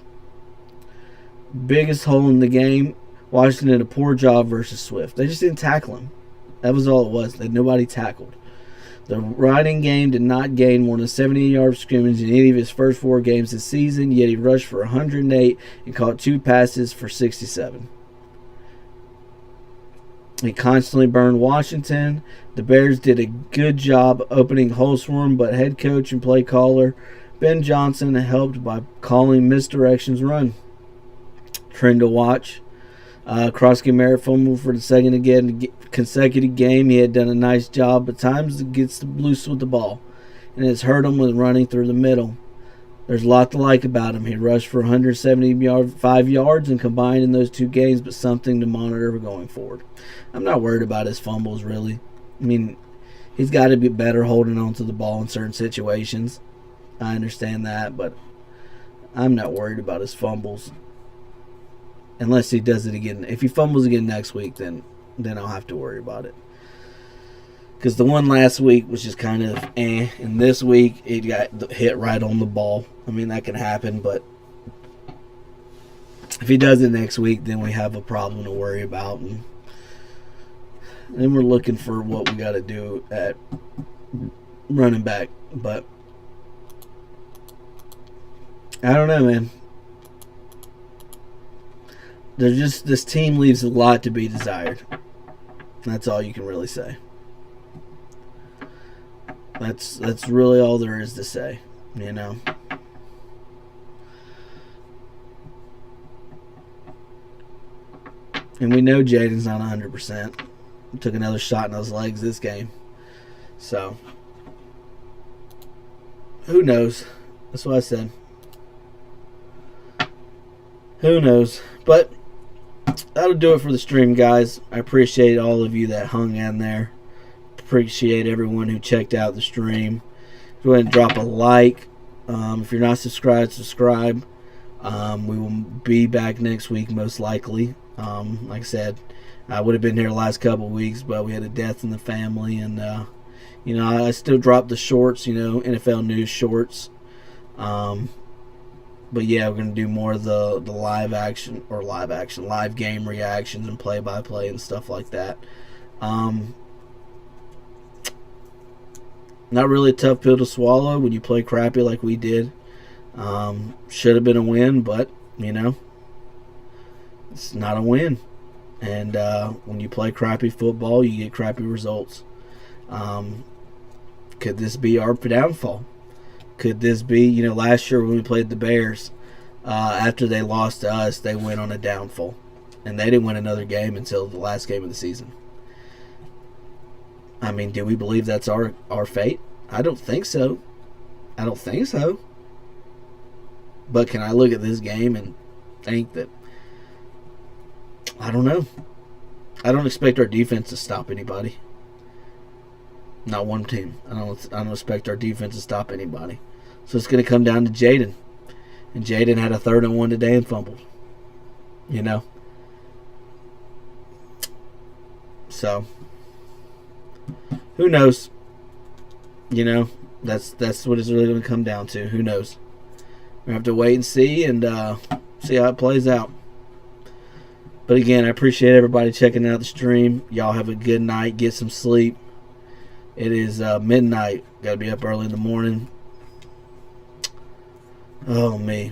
Biggest hole in the game, Washington did a poor job versus Swift. They just didn't tackle him. That was all it was. Nobody tackled. The running game did not gain more than 70-yard scrimmage in any of his first 4 games this season, yet he rushed for 108 and caught 2 passes for 67. He constantly burned Washington. The Bears did a good job opening holes for him, but head coach and play caller Ben Johnson helped by calling misdirections run. Trend to watch. Crosby Merritt fumbled for the second consecutive game. He had done a nice job, but times he gets loose with the ball, and it's hurt him with running through the middle. There's a lot to like about him. He rushed for 175 yards and combined in those 2 games, but something to monitor going forward. I'm not worried about his fumbles, really. I mean, he's got to be better holding on to the ball in certain situations. I understand that, but I'm not worried about his fumbles. Unless he does it again. If he fumbles again next week, then I'll have to worry about it. Because the one last week was just kind of and this week it got hit right on the ball. I mean, that can happen, but if he does it next week, then we have a problem to worry about. And then we're looking for what we got to do at running back. But I don't know, man. This team leaves a lot to be desired. That's all you can really say. That's really all there is to say, you know. And we know Jaden's not 100%. He took another shot in those legs this game. So, who knows? That's what I said. Who knows? But that'll do it for the stream, guys. I appreciate all of you that hung in there. Appreciate everyone who checked out the stream. Go ahead and drop a like. If you're not subscribed, subscribe. We will be back next week, most likely. Like I said, I would have been here the last couple of weeks, but we had a death in the family, and I still drop the shorts, NFL news shorts. But yeah, we're gonna do more of the live game reactions and play-by-play and stuff like that. Not really a tough pill to swallow when you play crappy like we did. Should have been a win, but it's not a win. And when you play crappy football, you get crappy results. Could this be our downfall? Could this be, last year when we played the Bears, after they lost to us, they went on a downfall. And they didn't win another game until the last game of the season. I mean, do we believe that's our fate? I don't think so. But can I look at this game and think that, I don't know. I don't expect our defense to stop anybody. Not one team. I don't expect our defense to stop anybody. So it's going to come down to Jaden. And Jaden had a 3rd and 1 today and fumbled. So, who knows? That's what it's really going to come down to. Who knows? We're going to have to wait and see how it plays out. But again, I appreciate everybody checking out the stream. Y'all have a good night. Get some sleep. It is midnight. Got to be up early in the morning. Oh, me.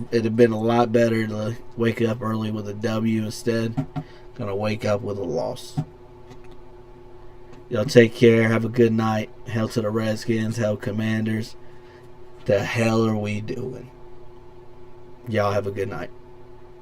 It'd have been a lot better to wake up early with a W instead. Gonna wake up with a loss. Y'all take care. Have a good night. Hell to the Redskins. Hell Commanders. The hell are we doing? Y'all have a good night.